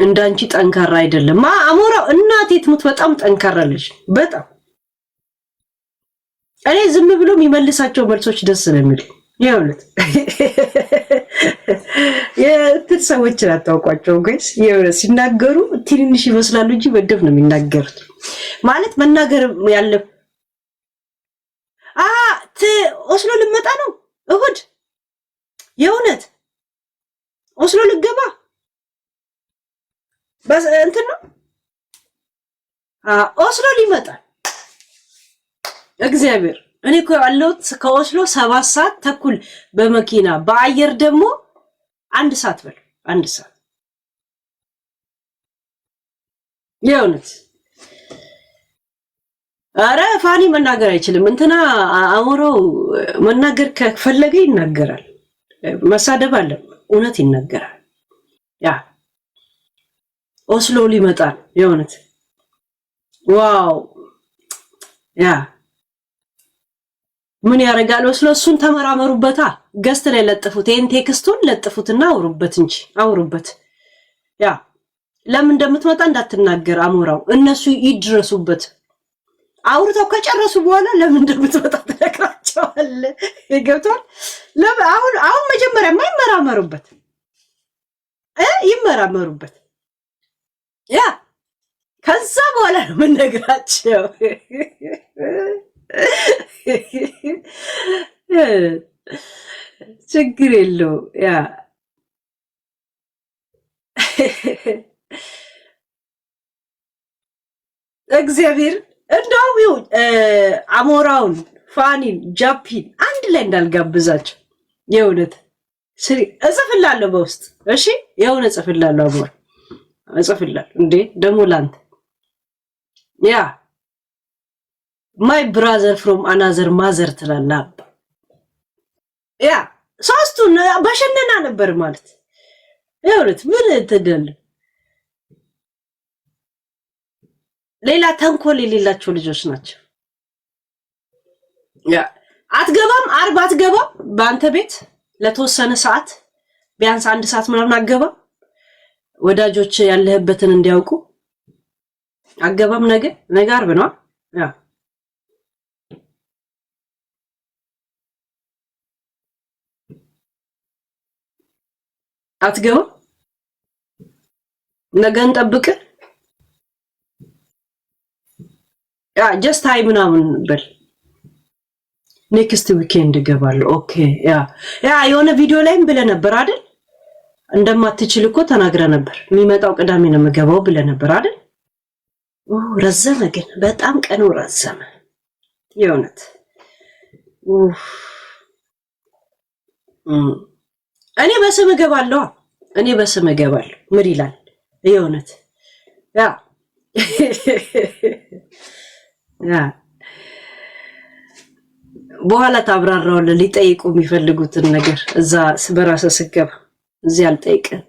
እንዳንቺ ጠንካራ አይደለም አሞራው እናቴ ትሙት በጣም ጠንካራ ልጅ በጣም እኔ ዝም ብሎ የሚመልሳቸው መልሶች ደስ ነው የሚል ይኸውልህ የእንትን ሰዎችን አታውቋቸው ጋይስ ይኸውልህ ሲናገሩ ትንንሽ ይመስላሉ እንጂ በደብ ነው የሚናገሩት ማለት መናገር ያለ ኦስሎ ልመጣ ነው እሁድ የእውነት ኦስሎ ልገባ በስ እንትን ነው ኦስሎ ሊመጣ እግዚአብሔር እኔ እኮ ያለሁት ከኦስሎ 7 ሰዓት ተኩል በመኪና በአየር ደግሞ 1 ሰዓት በል 1 ሰዓት የእውነት አረ ፋኒ መናገር አይችልም እንትና አሞራው መናገር ከፈለገ ይናገራል መሳደብ አለ እውነት ይናገራል ያ ኦስሎ ሊመጣ የእውነት ዋው ያ ምን ያረጋል ኦስሎ እሱን ተመራመሩበታ ገስት ላይ ለጥፉት ይሄን ቴክስቱን ለጥፉትና አውሩበት እንጂ አውሩበት ያ ለምን እንደምትመጣ እንዳትናገር አሞራው እነሱ ይድረሱበት አውርተው ከጨረሱ በኋላ ለምን እንደምትመጣ ተነግራቸዋል ይገብቷል አሁን መጀመሪያ ማይመራመሩበት ይመራመሩበት ያ ከዛ በኋላ ነው የምነግራቸው ችግር የለው ያ እግዚአብሔር እንደው አሞራውን ፋኒን ጃፒን አንድ ላይ እንዳልጋብዛቸው የእውነት ስሪ እጽፍላለሁ በውስጥ እሺ የእውነት እጽፍላለሁ አሞራ እጽፍላለሁ እንዴ ደሞ ላንተ ያ my brother from another mother ትላላ ያ ሶስቱን በሸነና ነበር ማለት የእውነት ምን ተደል ሌላ ተንኮል የሌላቸው ልጆች ናቸው ያ አትገባም አርባ አትገባም በአንተ ቤት ለተወሰነ ሰዓት ቢያንስ 1 ሰዓት ምናምን አገባ ወዳጆች ያለህበትን እንዲያውቁ አገባም ነገ አርብ ነው ያ አትገባም ነገ እንጠብቅ ያ ጀስት ሃይ ምናምን በል ኔክስት ዊኬንድ ገባለሁ ኦኬ ያ የሆነ ቪዲዮ ላይም ብለ ነበር አይደል እንደማትችል እኮ ተናግረ ነበር የሚመጣው ቅዳሜ ነው መገባው ብለ ነበር አይደል ረዘመ ግን በጣም ቀኑ ረዘመ የእውነት እኔ በስም ገባለሁ ምን ይላል የእውነት ያ በኋላ ታብራራውልህ ሊጠይቁ የሚፈልጉትን ነገር እዛ በራስህ ስገባ እዚህ አልጠይቅም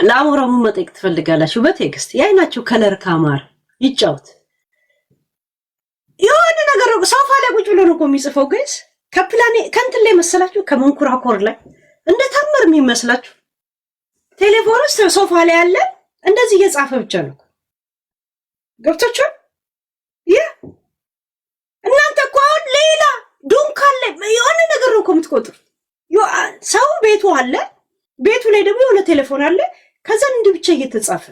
ለአሞራው መጠየቅ ትፈልጋላችሁ በቴክስት ያይናችሁ ከለር ካማር ይጫውት የሆነ ነገር ሶፋ ላይ ቁጭ ብሎ ነው የሚጽፈው ጋይስ ከፕላኔ ከንትን ላይ መሰላችሁ ከመንኩራኮር ላይ እንደ ታምር የሚመስላችሁ ቴሌፎን ውስጥ ሶፋ ላይ ያለ እንደዚህ እየጻፈ ብቻ ነው ገብታችሁ ያ እናንተ እኮ ሌላ ዱንካን ላይ የሆነ ነገር ነው የምትቆጥሩት ሰው ቤቱ አለ ቤቱ ላይ ደግሞ የሆነ ቴሌፎን አለ ከዛ እንዲህ ብቻ እየተጻፈ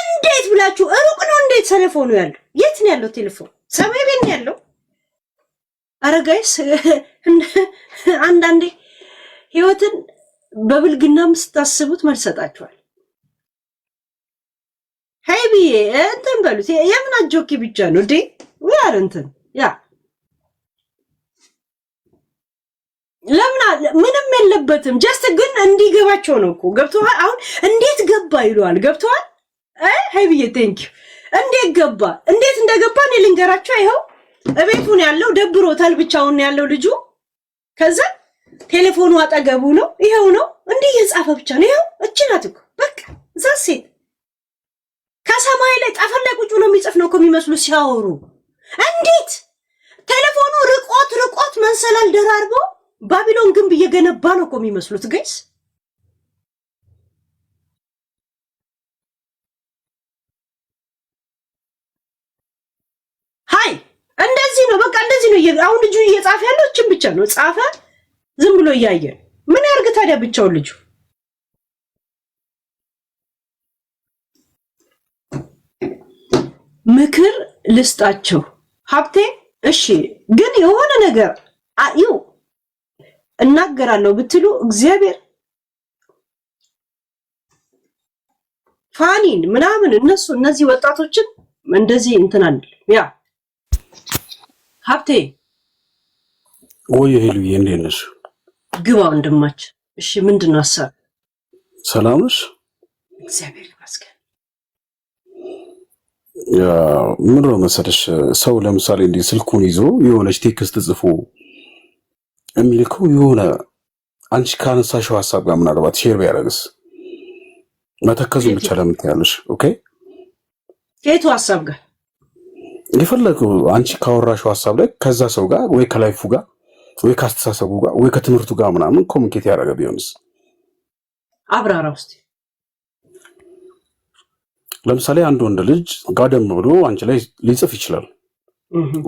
እንዴት ብላችሁ ሩቅ ነው እንዴት ቴሌፎኑ ያለው የት ነው ያለው ቴሌፎን ሰማይ ቤት ነው ያለው አረ ጋይስ አንዳንዴ ህይወትን በብልግናም ስታስቡት መልሰጣችኋል ሄቢ እንትን በሉት የምን አጆኪ ብቻ ነው እንዴ ወያር እንትን ያ ለምን ምንም የለበትም ጀስት ግን እንዲገባቸው ነው እኮ ገብቷል አሁን እንዴት ገባ ይሏል ገብቷል ሄቢ ቴንክ ዩ እንዴት ገባ እንዴት እንደገባ ነው ልንገራቸው ይሄው እቤቱን ያለው ደብሮታል ብቻውን ያለው ልጁ ከዛ ቴሌፎኑ አጠገቡ ነው ይሄው ነው እንዴ የጻፈ ብቻ ነው ይሄው እቺናት እኮ በቃ ዛሴት ከሰማይ ላይ ጠፈር ላይ ቁጭ ነው የሚጽፍ ነው ከሚመስሉ ሲያወሩ እንዴት ቴሌፎኑ ርቆት መንሰላል ደራርቦ ባቢሎን ግንብ እየገነባ ነው እኮ የሚመስሉት ጋይስ። ሃይ እንደዚህ ነው በቃ እንደዚህ ነው። አሁን ልጁ እየጻፈ ያለው እችን ብቻ ነው ጻፈ። ዝም ብሎ እያየ ምን ያርግ ታዲያ ብቻውን ልጁ። ምክር ልስጣቸው ሀብቴ። እሺ ግን የሆነ ነገር አይው እናገራለሁ ብትሉ እግዚአብሔር ፋኒን ምናምን እነዚህ ወጣቶችን እንደዚህ እንትን አንል። ያ ሀብቴ ወይ ሄሉዬ እንዴት ነሽ? ግባ ወንድማች። እሺ ምንድነው ሐሳብ? ሰላም ነሽ? እግዚአብሔር ይመስገን። ያ ምን ነው መሰለሽ ሰው ለምሳሌ እንዲህ ስልኩን ይዞ የሆነች ቴክስት ጽፎ የሚልከው የሆነ አንቺ ካነሳሽው ሐሳብ ጋር ምናልባት ሼር ቢያደርግስ መተከዙ ብቻ ለምን ትያለሽ? ኦኬ ከየቱ ሐሳብ ጋር የፈለገው አንቺ ካወራሽው ሐሳብ ላይ ከዛ ሰው ጋር ወይ ከላይፉ ጋር ወይ ካስተሳሰቡ ጋር ወይ ከትምህርቱ ጋር ምናምን ኮሙኒኬት ያደረገ ቢሆንስ? አብራራ ውስጥ ለምሳሌ አንድ ወንድ ልጅ ጋደም ብሎ አንቺ ላይ ሊጽፍ ይችላል።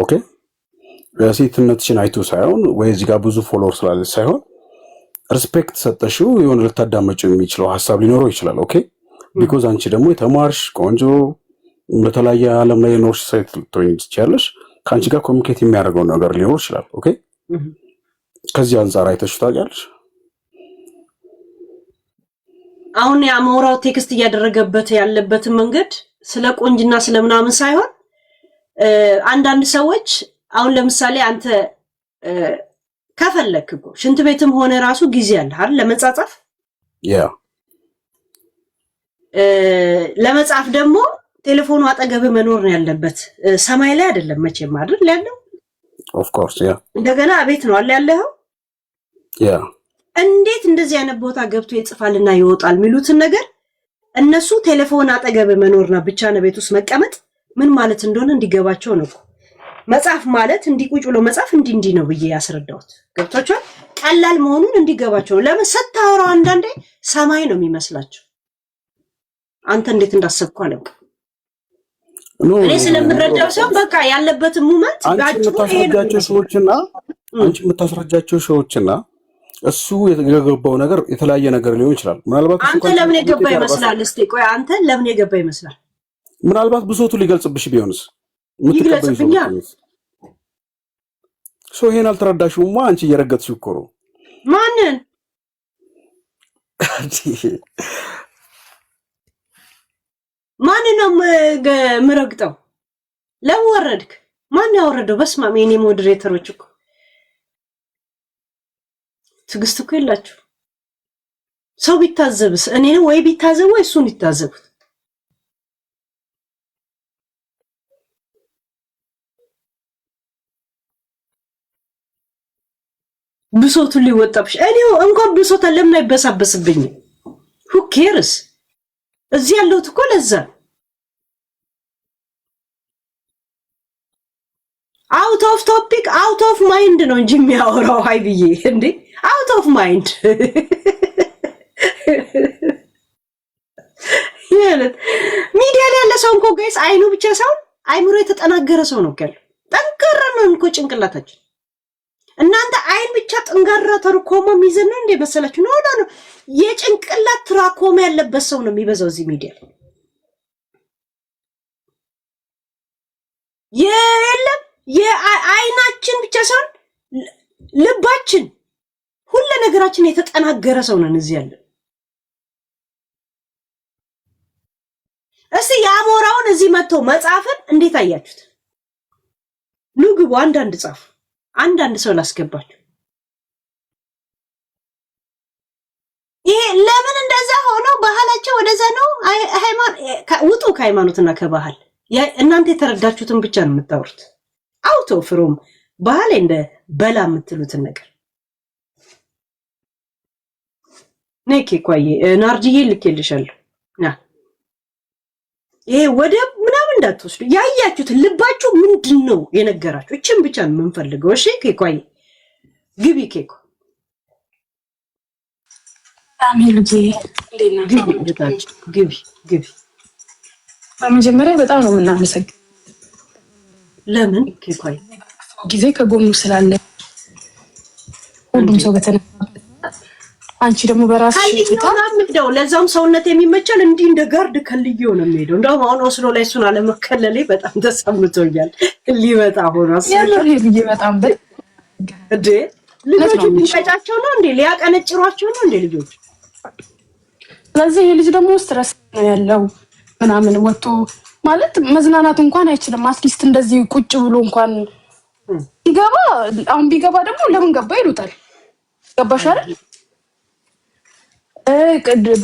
ኦኬ ሴትነትሽን አይቶ ሳይሆን ወይ እዚህ ጋር ብዙ ፎሎወር ስላለሽ ሳይሆን ሪስፔክት ሰጠሽው የሆነ ልታዳመጪው የሚችለው ሐሳብ ሊኖረው ይችላል። ኦኬ ቢኮዝ አንቺ ደግሞ የተማርሽ ቆንጆ በተለያየ ዓለም ላይ ኖርሽ ሴት ልትሆኚ ትችያለሽ። ከአንቺ ጋር ኮሚኒኬት የሚያደርገው ነገር ሊኖር ይችላል። ኦኬ ከዚህ አንጻር አይተሽ ታውቂያለሽ? አሁን የአሞራው ቴክስት እያደረገበት ያለበትን መንገድ ስለ ቆንጅና ስለምናምን ሳይሆን አንዳንድ ሰዎች አሁን ለምሳሌ አንተ ከፈለክ እኮ ሽንት ቤትም ሆነ ራሱ ጊዜ አለ አይደል ለመጻጻፍ። ያ ለመጻፍ ደግሞ ቴሌፎኑ አጠገብ መኖር ነው ያለበት። ሰማይ ላይ አይደለም መቼም አይደል ያለው። ኦፍ ኮርስ ያ እንደገና ቤት ነው አለ ያለው። ያ እንዴት እንደዚህ አይነት ቦታ ገብቶ ይጽፋልና ይወጣል የሚሉትን ነገር እነሱ ቴሌፎን አጠገብ መኖርና ብቻ ነው ቤት ውስጥ መቀመጥ ምን ማለት እንደሆነ እንዲገባቸው ነው። መጻፍ ማለት እንዲቁጭ ብሎ መጻፍ እንዲህ ነው ብዬ ያስረዳሁት ገብቷቸዋል። ቀላል መሆኑን እንዲገባቸው ለምን ስታወራው አንዳንዴ ሰማይ ነው የሚመስላቸው። አንተ እንዴት እንዳሰብኩ አላውቅም። እኔ ስለምረዳው ሰው በቃ ያለበትን ሙመንት አንቺ የምታስረጃቸው ሰዎችና እሱ የገባው ነገር የተለያየ ነገር ሊሆን ይችላል። ምናልባት አንተ ለምን የገባ ይመስላል? እስቲ ቆይ አንተ ለምን የገባ ይመስላል? ምናልባት ብሶቱ ሊገልጽብሽ ቢሆንስ? ይገልጽብኛል። ይሄን አልተረዳሽውማ። አንቺ እየረገጥሽው እኮ ነው። ማንን ነው ምረግጠው? ለምን ወረድክ? ማን ያወረደው? በስማም የኔ ሞዴሬተሮች እኮ ትግስት እኮ የላችሁ። ሰው ቢታዘብስ እኔ ነው ወይ ቢታዘብ ወይ እሱን ይታዘቡት። ብሶቱን ሊወጣብሽ እኔው እንኳን ብሶታ ለምን አይበሳበስብኝ? who cares? እዚህ ያለሁት እኮ ለዛ አውት ኦፍ ቶፒክ አውት ኦፍ ማይንድ ነው እንጂ የሚያወራው ሀይብዬ እንዴ አውት ኦፍ ማይንድ ሚዲያ ላይ ያለ ሰው እንኳ ጋይስ አይኑ ብቻ ሳይሆን አይምሮ የተጠናገረ ሰው ነው ያለው። ጠንካራ ነው እንኳ ጭንቅላታችን። እናንተ አይን ብቻ ጠንካራ ተርኮማ የሚይዘን ነው እንዴ መሰላችሁ? ነው የጭንቅላት ትራኮማ ያለበት ሰው ነው የሚበዛው እዚህ ሚዲያ ላይ። የለም የአይናችን ብቻ ሳይሆን ልባችን ሁሉ ነገራችን የተጠናገረ ሰው ነን እዚህ ያለ። እስቲ የአሞራውን እዚህ መጥቶ መጻፍን እንዴት አያችሁት? ንግቡ አንዳንድ ጻፍ አንዳንድ ሰው ላስገባችሁ። ይሄ ለምን እንደዛ ሆኖ ባህላቸው ወደዛ ነው? ውጡ ከሃይማኖትና ከባህል። እናንተ የተረዳችሁትን ብቻ ነው የምታወሩት። አውቶ ፍሮም ባህል እንደ በላ የምትሉትን ነገር ነኪ ቆይ ናርጂዬ ልኬልሻለሁ። ይሄ ወደ ምናምን እንዳትወስዱ። ያያችሁትን ልባችሁ ምንድነው የነገራችሁ? እቺን ብቻ ነው የምንፈልገው። እሺ ኬኳይ ግቢ ኬኮ አሜልጂ ሌና ግቢ በመጀመሪያ በጣም ነው የምናመሰግነው። ለምን ከኳይ ጊዜ ከጎኑ ስላለ ሁሉም ሰው በተነሳበት አንቺ ደግሞ በራስሽ ነው ለዛም ሰውነት የሚመቻል እንዲህ እንደ ጋርድ ከልየው ነው የሚሄደው። እንደውም አሁን ወስሎ ላይ እሱን አለመከለሌ በጣም ተሰምቶኛል። ሊመጣ ሆኖ ያለው በጣም እንዴ ልጆቹ ሊፈጫቸው ነው እንዴ ሊያቀነጭሯቸው ነው እንዴ ልጆቹ። ስለዚህ ልጅ ደግሞ ስትረስ ነው ያለው ምናምን ወጥቶ ማለት መዝናናት እንኳን አይችልም። አትሊስት እንደዚህ ቁጭ ብሎ እንኳን ይገባ አሁን ቢገባ ደግሞ ለምን ገባ ይሉታል። ገባሽ አይደል?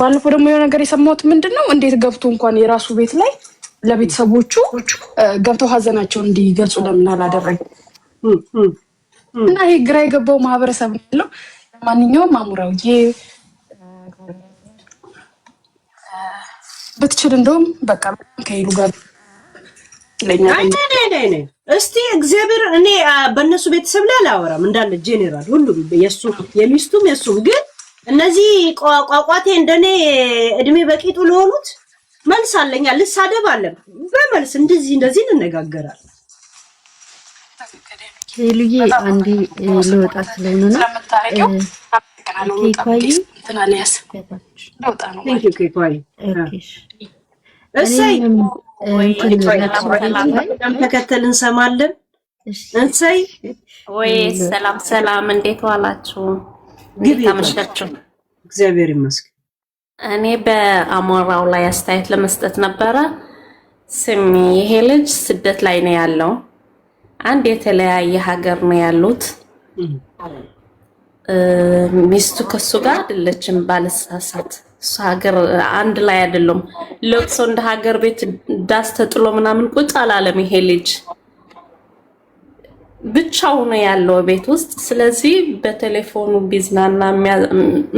ባለፈው ደግሞ የሆነ ነገር የሰማሁት ምንድነው እንዴት ገብቶ እንኳን የራሱ ቤት ላይ ለቤተሰቦቹ ገብተው ሀዘናቸውን እንዲገልጹ ለምን አላደረገ? እና ይሄ ግራ የገባው ማህበረሰብ ነው ያለው። ማንኛውም አሙራውዬ ብትችል እንደውም በቃ ከይሉ ጋር ለኛ እስቲ እግዚአብሔር እኔ በእነሱ ቤተሰብ ላይ አላወራም እንዳለ ጄኔራል ሁሉም የሱ የሚስቱም የሱም ግን እነዚህ ቋቋቴ እንደኔ እድሜ በቂጡ ለሆኑት መልስ አለኛ ልሳደብ አለ በመልስ እንደዚህ እንነጋገራለን። ሄሉዬ አንዴ ለወጣ ስለሆነ ነው ኬኳይ ተናለያስ ለወጣ ነው ኬኳይ እሰይ ተከተል እንሰማለን። እሰይ ወይ ሰላም እንዴት ዋላችሁ? ተመሸችሁ? እግዚአብሔር ይመስገን። እኔ በአሞራው ላይ አስተያየት ለመስጠት ነበረ። ስሚ ይሄ ልጅ ስደት ላይ ነው ያለው። አንድ የተለያየ ሀገር ነው ያሉት። ሚስቱ ከሱ ጋር አይደለችም ባለሳሳት እሱ ሀገር አንድ ላይ አይደለም። ለቅሶ እንደ ሀገር ቤት ዳስ ተጥሎ ምናምን ቁጭ አላለም። ይሄ ልጅ ብቻው ነው ያለው ቤት ውስጥ። ስለዚህ በቴሌፎኑ ቢዝናና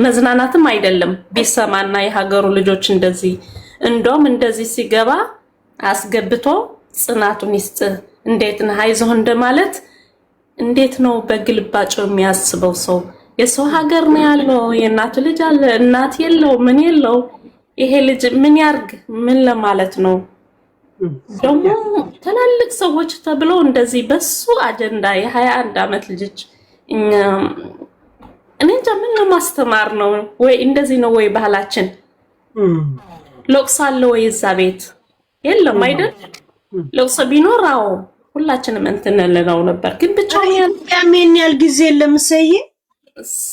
መዝናናትም አይደለም ቢሰማና የሀገሩ ልጆች እንደውም እንደዚህ ሲገባ አስገብቶ ጽናቱን ይስጥ እንዴት ነው አይዞህ እንደማለት እንዴት ነው በግልባጭ የሚያስበው ሰው? የሰው ሀገር ነው ያለው። የእናቱ ልጅ አለ እናት የለው ምን የለው። ይሄ ልጅ ምን ያርግ? ምን ለማለት ነው? ደግሞ ትላልቅ ሰዎች ተብለው እንደዚህ በሱ አጀንዳ የ21 አመት ልጅ እኔ እንጃ ምን ለማስተማር ነው? ወይ እንደዚህ ነው ወይ ባህላችን? ለቅሶ አለ ወይ እዛ ቤት? የለም አይደል? ለቅሶ ቢኖራው ሁላችንም እንትነልነው ነበር። ግን ብቻውን ያምን ያል ጊዜ ለምሰይ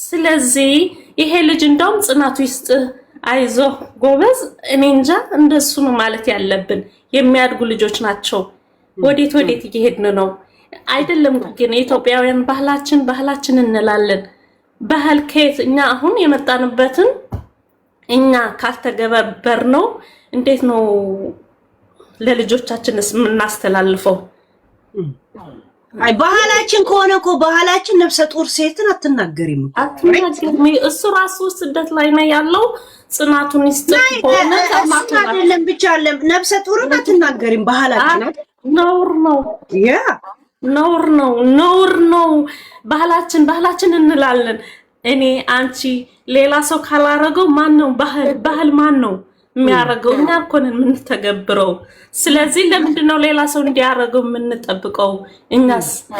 ስለዚህ ይሄ ልጅ እንደውም ጽናቱ ይስጥ አይዞ ጎበዝ። እኔ እንጃ እንደሱ ነው ማለት ያለብን። የሚያድጉ ልጆች ናቸው። ወዴት እየሄድን ነው? አይደለም ግን ኢትዮጵያውያን ባህላችን እንላለን። ባህል ከየት እኛ አሁን የመጣንበትን እኛ ካልተገበበር ነው እንዴት ነው ለልጆቻችንስ የምናስተላልፈው? አይ ባህላችን ከሆነ እኮ ባህላችን ነፍሰ ጡር ሴትን አትናገሪም። እሱ ራሱ ስደት ላይ ነው ያለው። ጽናቱን ይስጥ ሆነ አይደለም ብቻ አለም ነፍሰ ጡርን አትናገሪም። ባህላችን ነውር ነው። ያ ነውር ነው። ባህላችን እንላለን። እኔ አንቺ ሌላ ሰው ካላረገው ማን ነው ባህል ማን ነው የሚያረገው? እኛ እኮ ነን የምንተገብረው። ስለዚህ ለምንድን ነው ሌላ ሰው እንዲያረገው የምንጠብቀው?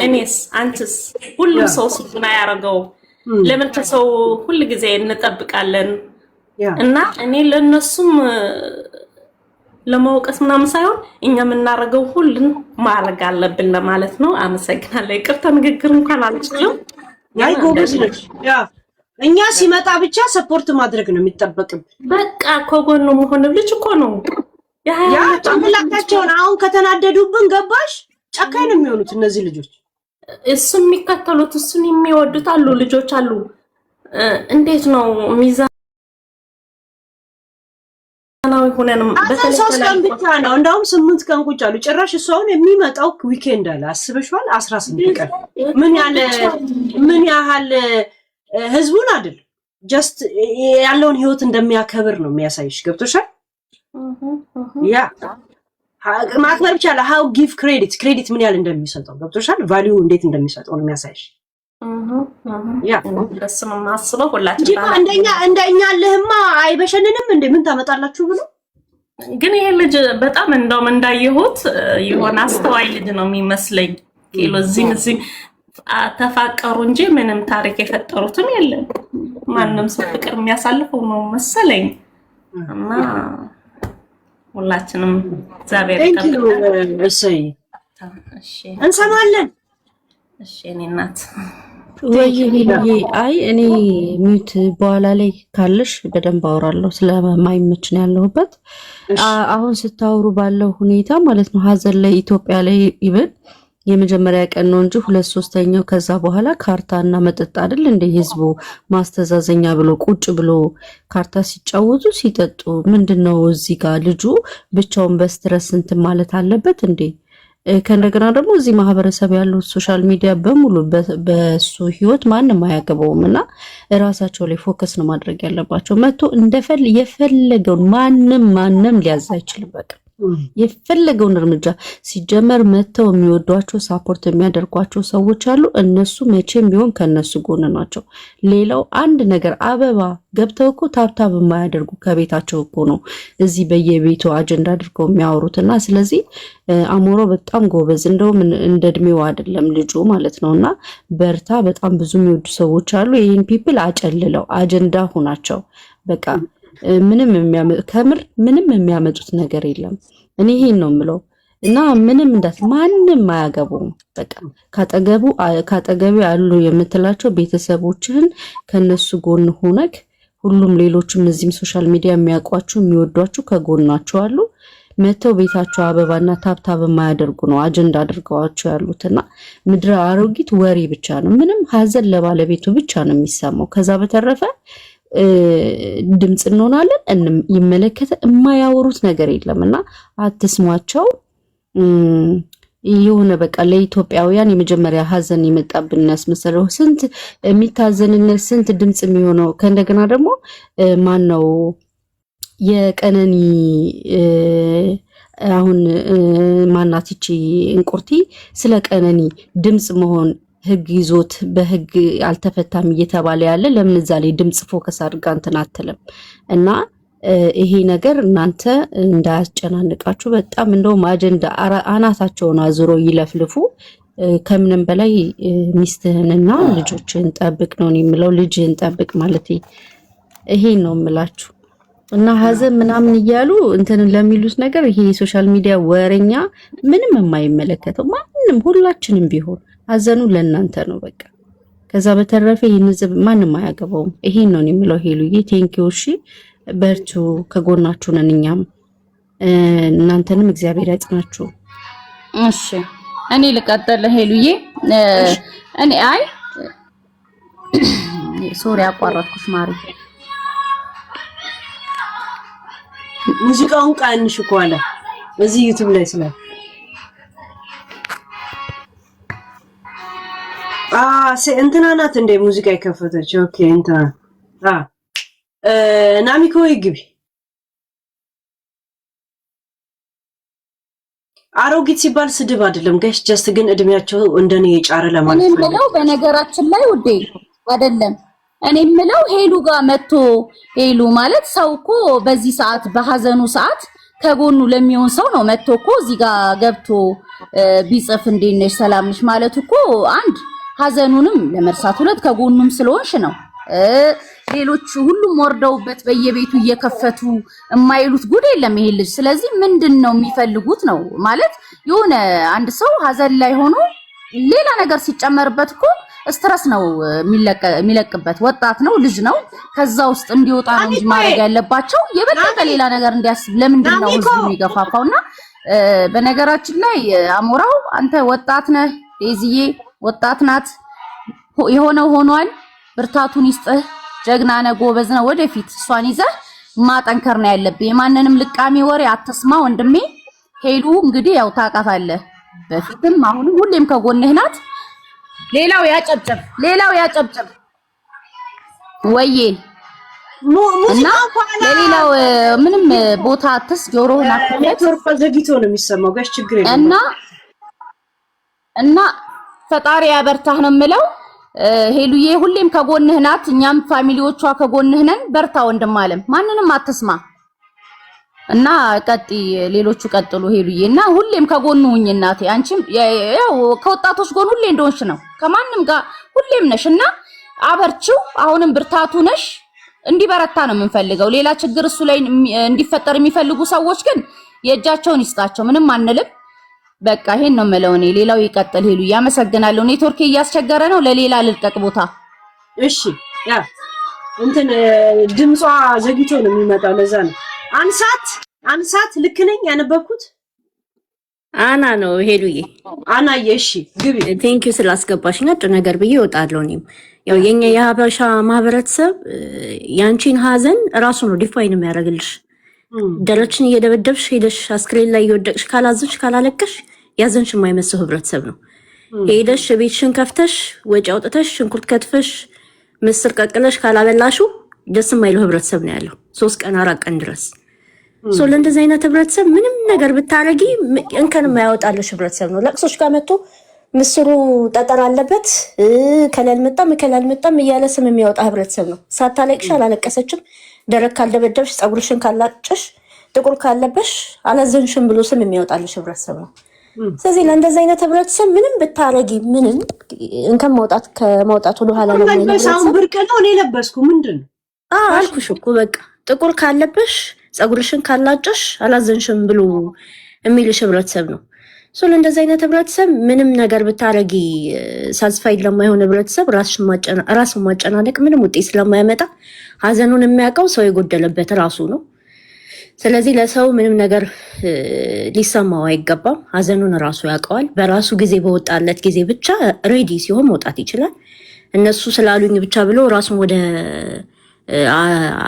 እኔስ አንቺስ ሁሉም ሰው ሲና ያረገው ለምን ከሰው ሁሉ ጊዜ እንጠብቃለን? እና እኔ ለነሱም ለማውቀስ ምናምን ሳይሆን እኛ የምናረገው ሁሉን ማረግ አለብን ለማለት ነው። አመሰግናለሁ። ይቅርታ ንግግር እንኳን አልችልም። ያይ ጎበዝ ነሽ። ያ እኛ ሲመጣ ብቻ ሰፖርት ማድረግ ነው የሚጠበቅብን። በቃ ከጎኑ መሆን ልጅ እኮ ነው ያ ጭንቅላታቸውን አሁን ከተናደዱብን ገባሽ ጨካኝ ነው የሚሆኑት እነዚህ ልጆች። እሱን የሚከተሉት እሱን የሚወዱት አሉ ልጆች አሉ። እንዴት ነው ሚዛናዊ ሆነንም በተለይ 3 ቀን ብቻ ነው እንደውም 8 ቀን ቁጭ አሉ። ጭራሽ እሱ አሁን የሚመጣው ዊኬንድ አለ አስበሽዋል? 18 ቀን ምን ያህል ህዝቡን አይደል ጀስት ያለውን ህይወት እንደሚያከብር ነው የሚያሳይሽ። ገብቶሻል? ያ ማክበር ብቻ how give credit ምን ያህል እንደሚሰጠው ገብቶሻል? ቫልዩ እንዴት እንደሚሰጠው ነው የሚያሳይሽ። ያ ለስም ማስበው ሁላችን እንደኛ ለህማ አይበሸንንም እንዴ ምን ታመጣላችሁ ብሎ ግን ይሄ ልጅ በጣም እንደውም እንዳየሁት የሆነ አስተዋይ ልጅ ነው የሚመስለኝ። ኪሎ እዚህ ተፋቀሩ እንጂ ምንም ታሪክ የፈጠሩትም የለም። ማንንም ሰው ፍቅር የሚያሳልፈው ነው መሰለኝ እና ሁላችንም እግዚአብሔር ይጠብቀን። እሺ እንሰማለን። እሺ እኔ እናት ወይ አይ እኔ ሚውት በኋላ ላይ ካለሽ በደንብ አወራለሁ ስለማይመች ነው ያለሁበት። አሁን ስታወሩ ባለው ሁኔታ ማለት ነው ሀዘን ላይ ኢትዮጵያ ላይ ይብን የመጀመሪያ ቀን ነው እንጂ 2/3 ከዛ በኋላ ካርታና መጠጥ አይደል እንደ ህዝቡ ማስተዛዘኛ ብሎ ቁጭ ብሎ ካርታ ሲጫወቱ ሲጠጡ ምንድነው እዚህ ጋር ልጁ ብቻውን በስትረስ እንትን ማለት አለበት እንዴ? ከእንደገና ደግሞ እዚህ ማህበረሰብ ያለው ሶሻል ሚዲያ በሙሉ በሱ ህይወት ማንም አያገባውም እና ራሳቸው ላይ ፎከስ ነው ማድረግ ያለባቸው። መጥቶ የፈለገውን ማንም ሊያዝ አይችልም። በቃ የፈለገውን እርምጃ ሲጀመር መተው የሚወዷቸው ሳፖርት የሚያደርጓቸው ሰዎች አሉ። እነሱ መቼም ቢሆን ከነሱ ጎን ናቸው። ሌላው አንድ ነገር አበባ ገብተው እኮ ታብታብ የማያደርጉ ከቤታቸው እኮ ነው እዚህ በየቤቱ አጀንዳ አድርገው የሚያወሩትና ስለዚህ አሞሮ በጣም ጎበዝ እንደውም እንደ እድሜው አይደለም ልጁ ማለት ነውና በርታ። በጣም ብዙ የሚወዱ ሰዎች አሉ። ይሄን ፒፕል አጨልለው አጀንዳ ሆናቸው በቃ ምንም የሚያመጡት ነገር የለም። እኔ ይሄን ነው የምለው እና ምንም ማንም አያገቡም። በቃ ካጠገቡ ያሉ የምትላቸው ቤተሰቦችህን ከነሱ ጎን ሆነክ ሁሉም ሌሎችም እዚህም ሶሻል ሚዲያ የሚያውቋችሁ የሚወዷችሁ ከጎናቸው አሉ። መተው ቤታቸው አበባና ታብታብ የማያደርጉ ነው አጀንዳ አድርገዋቸው ያሉትና ምድረ አሮጊት ወሬ ብቻ ነው። ምንም ሀዘን ለባለቤቱ ብቻ ነው የሚሰማው። ከዛ በተረፈ ድምጽ እንሆናለን ይመለከተ የማያወሩት ነገር የለምና አትስሟቸው። የሆነ በቃ ለኢትዮጵያውያን የመጀመሪያ ሀዘን የመጣብን ያስመሰለው ስንት የሚታዘንነት ስንት ድምጽ የሚሆነው ከእንደገና ደግሞ ማን ነው የቀነኒ አሁን ማናትቺ እንቁርቲ ስለ ቀነኒ ድምጽ መሆን ህግ ይዞት በህግ አልተፈታም እየተባለ ያለ ለምን እዛ ላይ ድምጽ ፎከስ አድርጋ እንትን አትልም? እና ይሄ ነገር እናንተ እንዳያስጨናንቃችሁ በጣም እንደውም አጀንዳ አናታቸውን አዝሮ ይለፍልፉ። ከምንም በላይ ሚስትህንና ልጆችን ጠብቅ ነው የሚለው። ልጅህን ጠብቅ ማለት ይሄ ነው የምላችሁ። እና ሀዘን ምናምን እያሉ እንትን ለሚሉት ነገር ይሄ የሶሻል ሚዲያ ወሬኛ ምንም የማይመለከተው ማንንም ሁላችንም ቢሆን ሀዘኑ ለእናንተ ነው በቃ። ከዛ በተረፈ ይህን ማንም አያገባውም። ይሄን ነው የሚለው። ሄሉዬ ቴንኪው። እሺ በርቱ፣ ከጎናችሁ ነን እኛም። እናንተንም እግዚአብሔር ያጽናችሁ። እሺ እኔ ልቀጥል ሄሉዬ። እኔ ሶሪ አቋረጥኩሽ ማሪ። ሙዚቃውን ቀንሽ እኮ አለ እዚህ ዩቲዩብ ላይ ስለ እንትና ናት እንደ ሙዚቃ የከፈተች። ኦኬ እንትና ናሚኮ ይግቢ። አሮጊት ሲባል ስድብ አይደለም ጋሽ፣ ጀስት ግን እድሜያቸው እንደኔ የጫረ ለማለት ነው። እኔ የምለው በነገራችን ላይ ውዴ አይደለም። እኔ የምለው ሄሉ ጋር መጥቶ ሄሉ ማለት ሰው እኮ በዚህ ሰዓት በሐዘኑ ሰዓት ከጎኑ ለሚሆን ሰው ነው መጥቶ እኮ እዚህ ጋር ገብቶ ቢጽፍ እንዴት ነሽ ሰላም ነሽ ማለት እኮ አንድ ሐዘኑንም ለመርሳት ሁለት ከጎኑም ስለሆንሽ ነው። ሌሎች ሁሉም ወርደውበት በየቤቱ እየከፈቱ የማይሉት ጉድ የለም ይሄ ልጅ። ስለዚህ ምንድነው የሚፈልጉት ነው ማለት የሆነ አንድ ሰው ሐዘን ላይ ሆኖ ሌላ ነገር ሲጨመርበት እኮ ስትረስ ነው የሚለቅበት። ወጣት ነው ልጅ ነው፣ ከዛ ውስጥ እንዲወጣ ነው እንጂ ማድረግ ያለባቸው የበለጠ ሌላ ነገር እንዲያስብ ለምንድን ነው ህዝቡ የሚገፋፋውና በነገራችን ላይ አሞራው አንተ ወጣት ነህ፣ ዴዚዬ ወጣት ናት። የሆነው ሆኗል። ብርታቱን ይስጥህ። ጀግና ነህ፣ ጎበዝ ነህ። ወደፊት እሷን ይዘህ ማጠንከር ነው ያለብህ። የማንንም ልቃሚ ወሬ አትስማ ወንድሜ። ሄሉ እንግዲህ ያው ታውቃታለህ፣ በፊትም አሁንም ሁሌም ከጎንህ ናት። ሌላው ያጨብጭብ ወዬ እና ለሌላው ምንም ቦታ አትስ ጆሮህን አትከፍት። ኔትወርክ ዘግይቶ ነው የሚሰማው ጋሽ፣ ችግር የለም እና ፈጣሪ ያበርታህ ነው የምለው። ሄሉዬ ሁሌም ከጎንህ ናት። እኛም ፋሚሊዎቿ ከጎንህ ነን። በርታ ወንድም አለም ማንንም አትስማ እና ቀጥ ሌሎቹ ቀጥሉ ሄሉዬ እና ሁሌም ከጎኑ ሁኝ እናቴ። አንቺም ያው ከወጣቶች ጎን ሁሌ እንደሆንሽ ነው ከማንም ጋር ሁሌም ነሽና አበርቺው። አሁንም ብርታቱ ነሽ። እንዲበረታ ነው የምንፈልገው። ሌላ ችግር እሱ ላይ እንዲፈጠር የሚፈልጉ ሰዎች ግን የእጃቸውን ይስጣቸው። ምንም አንልም። በቃ ይሄን ነው የምለው እኔ። ሌላው ይቀጥል ሄሉ። ያመሰግናለሁ። ኔትወርክ እያስቸገረ ነው። ለሌላ ልልቀቅ ቦታ። እሺ ያ እንትን ድምጿ ዘግይቶ ነው የሚመጣው። ለዛ ነው አንሳት። ልክ ነኝ ያነበብኩት? አና ነው ሄሉዬ። አናዬ እሺ ግቢ። ቴንክ ዩ ስላስገባሽኝ። አጭር ነገር ብዬ እወጣለሁ። እኔም ያው የኛ የሀበሻ ማህበረሰብ ያንቺን ሀዘን ራሱ ነው ዲፋይን የሚያደርግልሽ። ደረችን እየደበደብሽ ሄደሽ አስክሬን ላይ እየወደቅሽ ካላዘንሽ ካላለቀሽ ያዘንሽ የማይመስለው ህብረተሰብ ነው። ሄደሽ ቤትሽን ከፍተሽ ወጪ አውጥተሽ ሽንኩርት ከትፈሽ ምስር ቀቅለሽ ካላበላሹ ደስ የማይለው ህብረተሰብ ነው ያለው 3 ቀን 4 ቀን ድረስ። ሶ ለእንደዚህ አይነት ህብረተሰብ ምንም ነገር ብታረጊ እንከን የማያወጣልሽ ህብረተሰብ ነው። ለቅሶች ጋር መጥቶ ምስሩ ጠጠር አለበት ከላል መጣም እያለ ስም የሚያወጣ ህብረተሰብ ነው። ሳታለቅሽ አላለቀሰችም፣ ደረቅ ካልደበደብሽ፣ ፀጉርሽን ካላጨሽ፣ ጥቁር ካለበሽ አላዘንሽም ብሎ ስም የሚያወጣልሽ ህብረተሰብ ነው። ስለዚህ ለእንደዚህ አይነት ህብረተሰብ ምንም ብታረጊ ምንም እንከን ከማውጣት ወደ ኋላ ነው ማለት ነው። ብርቅ ነው እኔ ለበስኩ ምንድን ነው አልኩሽ እኮ በቃ ጥቁር ካለበሽ ፀጉርሽን ካላጨሽ አላዘንሽም ብሎ የሚልሽ ህብረተሰብ ነው። ሶ ለእንደዚህ አይነት ህብረተሰብ ምንም ነገር ብታረጊ ሳትስፋይድ ለማይሆን ህብረተሰብ ራስን ማጨናነቅ ምንም ውጤት ስለማያመጣ ሀዘኑን የሚያውቀው ሰው የጎደለበት ራሱ ነው። ስለዚህ ለሰው ምንም ነገር ሊሰማው አይገባም። ሀዘኑን ራሱ ያውቀዋል። በራሱ ጊዜ በወጣለት ጊዜ ብቻ ሬዲ ሲሆን መውጣት ይችላል። እነሱ ስላሉኝ ብቻ ብሎ ራሱን ወደ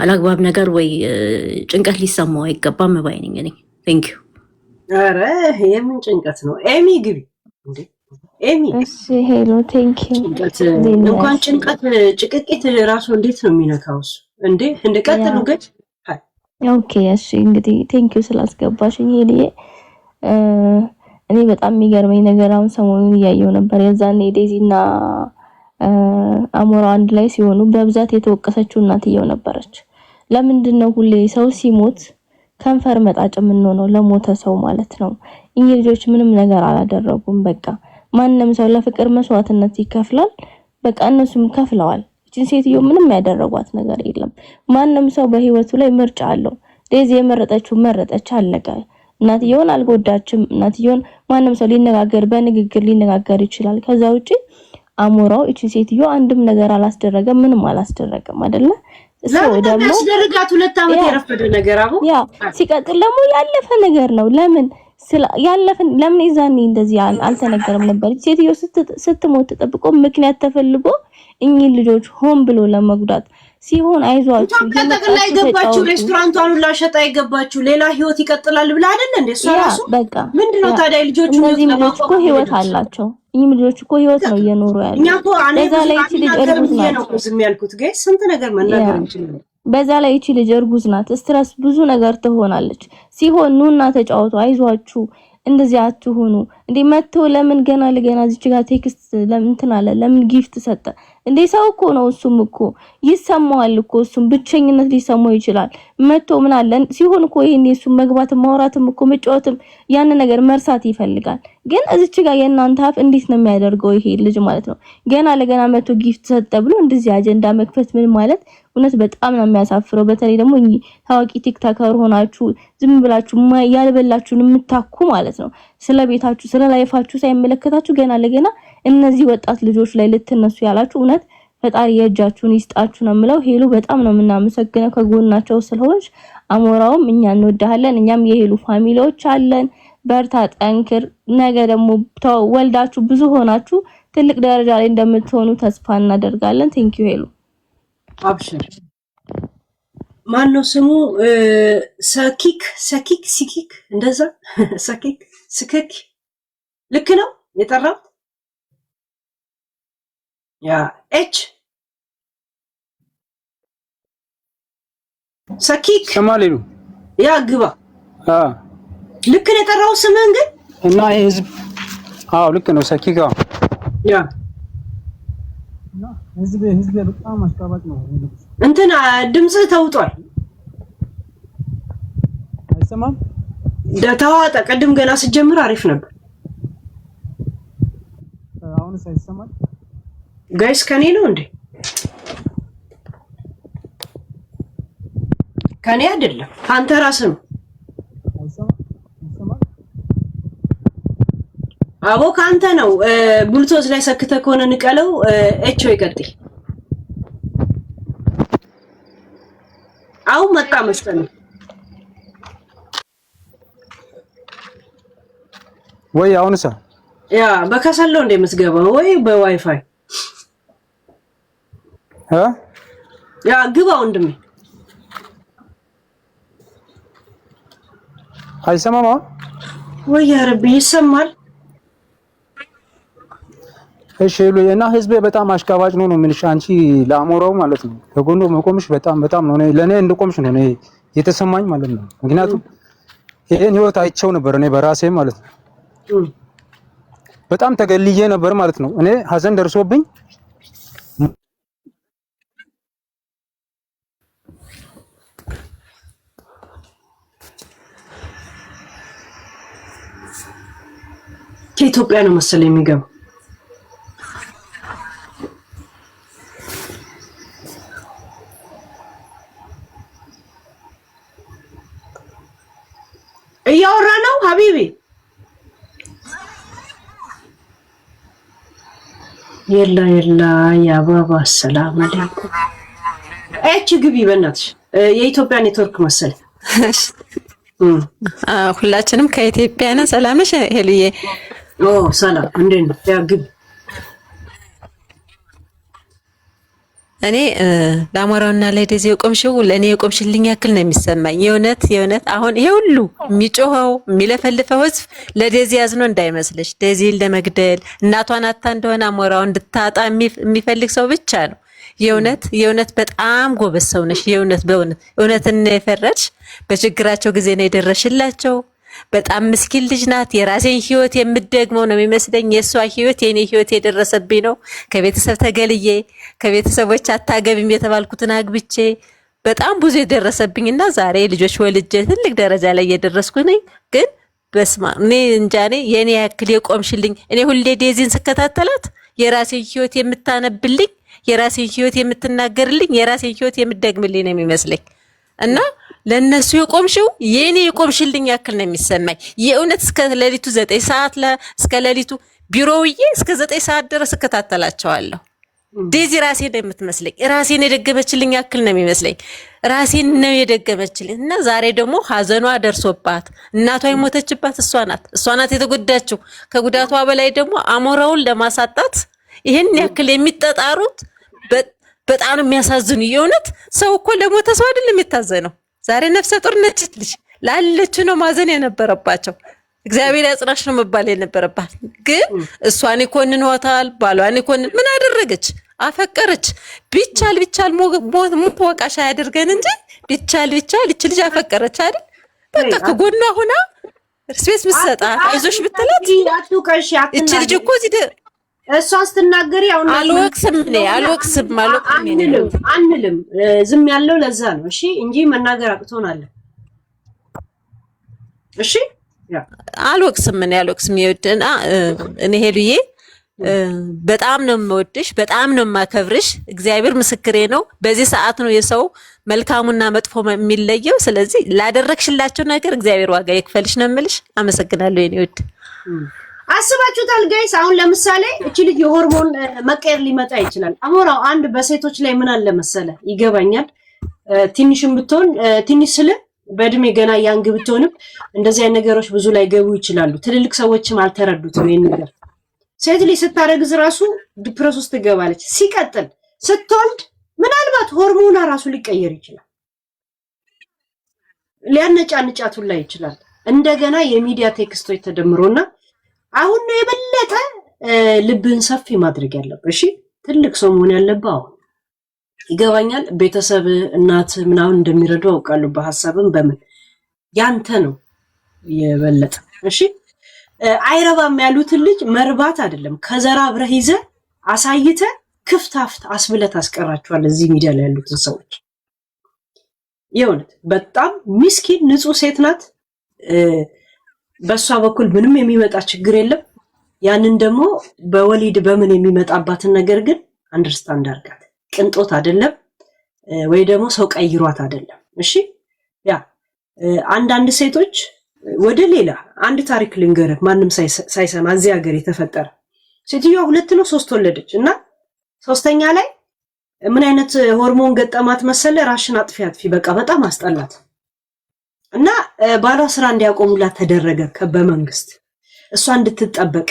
አላግባብ ነገር ወይ ጭንቀት ሊሰማው አይገባም ባይ ነኝ እኔ። ቴንክ ዩ። ኧረ የምን ጭንቀት ነው? ኤሚ ግቢ እንዴ ኤሚ። እሺ ሄሎ ቴንክ ዩ። እንኳን ጭንቀት ጭቅቂት ራሱ እንዴት ነው የሚነካው እሱ እንዴ? እንደቀጥሉ ገጭ ኦኬ እሺ እንግዲህ ቴንክ ዩ ስላስገባሽኝ ሄልዬ። እኔ በጣም የሚገርመኝ ነገር አሁን ሰሞኑን እያየሁ ነበር። የዛኔ ዴዚና አሞራ አንድ ላይ ሲሆኑ በብዛት የተወቀሰችው እናትየው ነበረች። ለምንድን ነው ሁሌ ሰው ሲሞት ከንፈር መጣጭ የምንሆነው? ለሞተ ሰው ማለት ነው። እኚህ ልጆች ምንም ነገር አላደረጉም። በቃ ማንንም ሰው ለፍቅር መስዋዕትነት ይከፍላል። በቃ እነሱም ከፍለዋል። እቺን ሴትዮ ምንም ያደረጓት ነገር የለም። ማንንም ሰው በህይወቱ ላይ ምርጫ አለው። ዴዚ የመረጠችው መረጠች፣ አለቀ። እናትየውን አልጎዳችም። እናትየውን ማንንም ሰው ሊነጋገር በንግግር ሊነጋገር ይችላል። ከዛ ውጪ አሞራው እቺ ሴትዮ አንድም ነገር አላስደረገም፣ ምንም አላስደረገም አይደለ? ሰው ደግሞ ያስደረጋት 2 ዓመት የረፈደ ነገር አቦ ያ ሲቀጥል ደግሞ ያለፈ ነገር ነው። ለምን ለምን ይዛኔ እንደዚህ አልተነገረም ነበር? ሴትዮ ስትሞት ተጠብቆ ምክንያት ተፈልጎ እኚህ ልጆች ሆን ብሎ ለመጉዳት ሲሆን አይዟችሁ ከጠቅላይ ገባችሁ ሬስቶራንቷን ሁላ ሸጣ ይገባችሁ ሌላ ህይወት ይቀጥላል ብላ አይደል እንዴ? ራሱ በቃ ምንድነው ታዲያ ልጆቹ ልጆች እኮ ህይወት አላቸው። እኚህ ልጆች እኮ ህይወት ነው እየኖሩ ያሉት። በዛ ላይ እቺ ልጅ እርጉዝ ናት። ዝም ያልኩት ጋር ስንት ነገር መናገር እንችላለን። በዛ ላይ እቺ ልጅ እርጉዝ ናት። ስትረስ ብዙ ነገር ትሆናለች። ሲሆን ኑና ተጫወቱ፣ አይዟችሁ፣ እንደዚህ አትሆኑ እንዴ። መጥቶ ለምን ገና ለገና እዚች ጋር ቴክስት ለምን ትናለ? ለምን ጊፍት ሰጠ እንዴ? ሰው እኮ ነው። እሱም እኮ ይሰማዋል እኮ እሱም ብቸኝነት ሊሰማው ይችላል። መጥቶ ምን አለ ሲሆን እኮ ይሄን እሱ መግባት ማውራትም እኮ መጫወትም ያን ነገር መርሳት ይፈልጋል። ግን እዚች ጋር የእናንተ አፍ እንዴት ነው የሚያደርገው ይሄ ልጅ ማለት ነው? ገና ለገና መጥቶ ጊፍት ሰጠ ብሎ እንደዚህ አጀንዳ መክፈት ምን ማለት እውነት በጣም ነው የሚያሳፍረው። በተለይ ደግሞ ታዋቂ ቲክቶከር ሆናችሁ ዝም ብላችሁ ያልበላችሁን የምታኩ ማለት ነው ስለ ቤታችሁ ስለ ላይፋችሁ ሳይመለከታችሁ ገና ለገና እነዚህ ወጣት ልጆች ላይ ልትነሱ ያላችሁ እውነት ፈጣሪ የእጃችሁን ይስጣችሁ ነው የምለው። ሄሉ በጣም ነው የምናመሰግነው ከጎናቸው ስለሆንሽ። አሞራውም እኛ እንወዳለን። እኛም የሄሉ ፋሚሊዎች አለን። በርታ፣ ጠንክር። ነገ ደግሞ ወልዳችሁ ብዙ ሆናችሁ ትልቅ ደረጃ ላይ እንደምትሆኑ ተስፋ እናደርጋለን። ቴንክ ዩ ሄሉ። አብሽር። ማነው ስሙ? ሰኪክ እንደዛ ስክክ ልክ ነው የጠራው? ያ ኤች ሰኪክ ሰማሌሉ ያ ግባ። ልክ ነው የጠራው ስምህን ግን እና ህዝብ ልክ ነው ሰኪክ። ያ እና ህዝብ በጣም አሽቃባጭ ነው። እንትን ድምጽ ተውጧል። አይሰማም? ተዋጠ። ቅድም ገና ሲጀምር አሪፍ ነበር። አሁንስ አይሰማም? ጋይስ ከኔ ነው እንዴ? ከኔ አይደለም፣ አንተ ራስህ ነው። አቦ ካንተ ነው። ብሉቶዝ ላይ ሰክተ ከሆነ ንቀለው። ኤች ወይ ቀጥይ። አሁን መጣ መሰለኝ ወይ? አሁንሳ ያ በከሰለው እንደ የምትገባው ወይ በዋይፋይ ያ ግባ ወንድሜ። አይሰማም ወይ? ያ ረቢ ይሰማል። እሺ እና ህዝብ በጣም አሽቃባጭ ነው የምልሽ። አንቺ ለአሞራው ማለት ነው ከጎኑ መቆምሽ በጣም ነው ለኔ እንደቆምሽ ነው የተሰማኝ ማለት ነው። ምክንያቱም ይሄን ህይወት አይቼው ነበር እኔ በራሴ ማለት ነው። በጣም ተገልዬ ነበር ማለት ነው። እኔ ሀዘን ደርሶብኝ ከኢትዮጵያ ነው መሰለኝ የሚገባው። እያወራ ነው ሀቢቢ። የላ ያባባ ሰላም አለይኩም። እቺ ግቢ በእናትሽ። የኢትዮጵያ ኔትወርክ መሰለኝ። ሁላችንም ከኢትዮጵያ ነን። ሰላም ነሽ ሄሉዬ? ኦ ሰላም፣ እንዴት ነው? ያ ግቢ። እኔ ለአሞራውና ለዴዚ የቆምሽው ለእኔ የቆምሽልኝ ያክል ነው የሚሰማኝ። የእውነት አሁን ይሄ ሁሉ የሚጮኸው የሚለፈልፈው ህዝብ ለዴዚ ያዝኖ እንዳይመስልሽ። ዴዚን ለመግደል እናቷን አታ እንደሆነ አሞራው እንድታጣ የሚፈልግ ሰው ብቻ ነው። የእውነት በጣም ጎበዝ ሰው ነሽ። እውነትን የፈረድሽ በችግራቸው ጊዜ ነው የደረሽላቸው። በጣም ምስኪን ልጅ ናት። የራሴን ህይወት የምደግመው ነው የሚመስለኝ። የእሷ ህይወት የኔ ህይወት የደረሰብኝ ነው። ከቤተሰብ ተገልዬ ከቤተሰቦች አታገቢም የተባልኩትን አግብቼ በጣም ብዙ የደረሰብኝና ዛሬ ልጆች ወልጄ ትልቅ ደረጃ ላይ እየደረስኩ ነኝ። ግን በስማ እኔ እንጃኔ የኔ ያክል የቆምሽልኝ። እኔ ሁሌ ዴዚን ስከታተላት የራሴን ህይወት የምታነብልኝ፣ የራሴን ህይወት የምትናገርልኝ፣ የራሴን ህይወት የምትደግምልኝ ነው የሚመስለኝ እና ለነሱ የቆምሽው የኔ የቆምሽልኝ ያክል ነው የሚሰማኝ። የእውነት እስከ ሌሊቱ 9 ሰዓት እስከ ሌሊቱ ቢሮውዬ እስከ 9 ሰዓት ድረስ እከታተላቸዋለሁ። ዴዚ ራሴን ነው የምትመስለኝ። ራሴን የደገመችልኝ ያክል ነው የሚመስለኝ። ራሴን ነው የደገመችልኝ እና ዛሬ ደግሞ ሀዘኗ ደርሶባት እናቷ የሞተችባት እሷ ናት የተጎዳችው። ከጉዳቷ በላይ ደግሞ አሞራውን ለማሳጣት ይሄን ያክል የሚጠጣሩት በጣም የሚያሳዝኑ። የእውነት ሰው እኮ ለሞተ ሰው አይደለም የሚታዘነው። ዛሬ ነፍሰ ጡር ነች ልጅ ላለች ነው ማዘን የነበረባቸው። እግዚአብሔር ያጽናሽ ነው መባል የነበረባት። ግን እሷን ይኮንንዋታል፣ ባሏን ምን አደረገች? አፈቀረች። ቢቻል ሞት ወቃሽ አያደርገን እንጂ ቢቻል እች ልጅ አፈቀረች አይደል? በቃ ከጎኗ ሆና ስፔስ ብትሰጣ አይዞሽ ብትላት እች ልጅ እኮ እሷ ስትናገሪ አሁን አልወቅስም አንልም። ዝም ያለው ለዛ ነው እሺ፣ እንጂ መናገር አቅቶናል። እሺ አልወቅስም። ይወድና እኔ ሄሉዬ በጣም ነው የምወድሽ፣ በጣም ነው የማከብርሽ። እግዚአብሔር ምስክሬ ነው። በዚህ ሰዓት ነው የሰው መልካሙና መጥፎ የሚለየው። ስለዚህ ላደረግሽላቸው ነገር እግዚአብሔር ዋጋ ይክፈልሽ ነው የምልሽ። አመሰግናለሁ የኔ ውድ። አስባችሁታል ጋይስ? አሁን ለምሳሌ እቺ ልጅ የሆርሞን መቀየር ሊመጣ ይችላል። አሞራው አንድ በሴቶች ላይ ምን አለ መሰለ፣ ይገባኛል። ትንሽም ብትሆን ትንሽ ስለ በእድሜ ገና ያንግ ብትሆንም እንደዚህ አይነት ነገሮች ብዙ ላይ ገቡ ይችላሉ። ትልልቅ ሰዎችም አልተረዱትም ይሄን ነገር። ሴት ልጅ ስታረግዝ ራሱ ዲፕረስ ውስጥ ትገባለች። ሲቀጥል ስትወልድ ምናልባት ሆርሞና ራሱ ሊቀየር ይችላል። ሊያነጫንጫት ሁላ ይችላል። እንደገና የሚዲያ ቴክስቶች ተደምሮና አሁን ነው የበለጠ ልብን ሰፊ ማድረግ ያለበት። እሺ ትልቅ ሰው መሆን ያለበት አሁን ይገባኛል። ቤተሰብ እናት ምናምን እንደሚረዱ አውቃለሁ። በሐሳብም በምን ያንተ ነው የበለጠ። እሺ አይረባም ያሉትን ልጅ መርባት አይደለም ከዘራ አብረህ ይዘህ አሳይተህ ክፍታፍት አስብለት አስቀራቸዋል እዚህ ሚዲያ ላይ ያሉትን ሰዎች። የእውነት በጣም ምስኪን ንጹህ ሴት ናት። በሷ በኩል ምንም የሚመጣ ችግር የለም። ያንን ደግሞ በወሊድ በምን የሚመጣባትን ነገር ግን አንደርስታንድ አድርጋት። ቅንጦት አይደለም ወይ ደግሞ ሰው ቀይሯት አይደለም። እሺ ያ አንዳንድ ሴቶች ወደ ሌላ አንድ ታሪክ ልንገርህ፣ ማንም ሳይሰማ እዚህ ሀገር የተፈጠረ ሴትዮዋ 2 ነው 3 ወለደች እና ሶስተኛ ላይ ምን አይነት ሆርሞን ገጠማት መሰለ? ራሽን አጥፊ በቃ በጣም አስጠላት እና ባሏ ስራ እንዲያቆሙላት ተደረገ በመንግስት እሷ እንድትጠበቅ።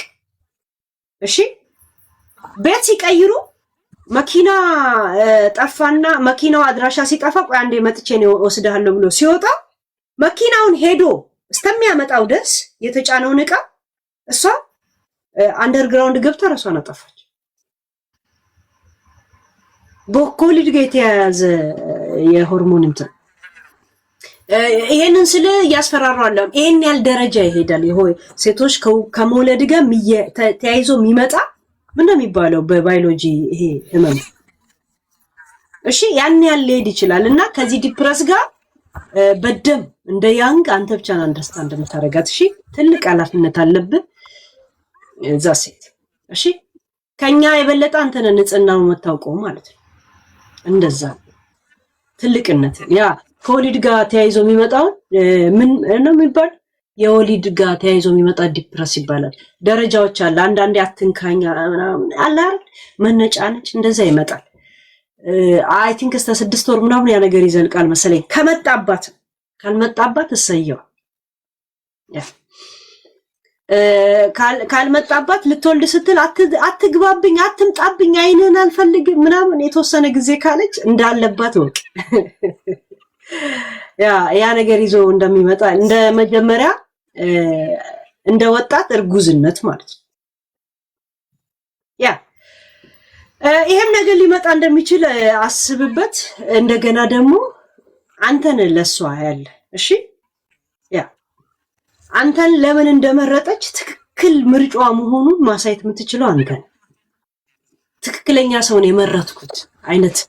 እሺ ቤት ሲቀይሩ መኪና ጠፋና መኪናው አድራሻ ሲጠፋ ቆይ አንዴ መጥቼ ነው ወስደሃለሁ ብሎ ሲወጣ መኪናውን ሄዶ እስከሚያመጣው ድረስ የተጫነውን ዕቃ እሷ አንደርግራውንድ ገብታ ራሷን አጠፋች። በኮሊድ ጋር የተያያዘ የሆርሞን እንትን ይሄንን ስለ ያስፈራራሉ። ይሄን ያህል ደረጃ ይሄዳል። ይሆይ ሴቶች ከመውለድ ጋር ተያይዞ የሚመጣ ምን ነው የሚባለው በባዮሎጂ ይሄ ህመም። እሺ ያን ያህል ሊሄድ ይችላል እና ከዚህ ዲፕረስ ጋር በደም እንደ ያንግ አንተ ብቻ ነው አንደርስታንድ የምታረጋት። እሺ ትልቅ ኃላፊነት አለብህ እዛ ሴት። እሺ ከኛ የበለጠ አንተ ነህ ንጽህናውን የምታውቀው ማለት ነው። እንደዛ ትልቅነት ያ ከወሊድ ጋር ተያይዞ የሚመጣው ምን ነው የሚባል? የወሊድ ጋር ተያይዞ የሚመጣ ዲፕረስ ይባላል። ደረጃዎች አለ። አንዳንዴ አትንካኛ አለ መነጫነጭ እንደዛ ይመጣል። አይ ቲንክ እስከ 6 ወር ምናምን ያ ነገር ይዘልቃል መሰለኝ። ከመጣባት ካልመጣባት እሰየው። ያ ካልመጣባት ልትወልድ ስትል አትግባብኝ፣ አትምጣብኝ፣ አይነን አልፈልግም ምናምን የተወሰነ ጊዜ ካለች እንዳለባት ወቅ ያ ነገር ይዞ እንደሚመጣ እንደ መጀመሪያ እንደ ወጣት እርጉዝነት ማለት ነው። ያ ይሄም ነገር ሊመጣ እንደሚችል አስብበት። እንደገና ደግሞ አንተን ለሷ ያለ እሺ ያ አንተን ለምን እንደመረጠች ትክክል ምርጫዋ መሆኑን ማሳየት የምትችለው አንተን ትክክለኛ ሰውን የመረጥኩት አይነት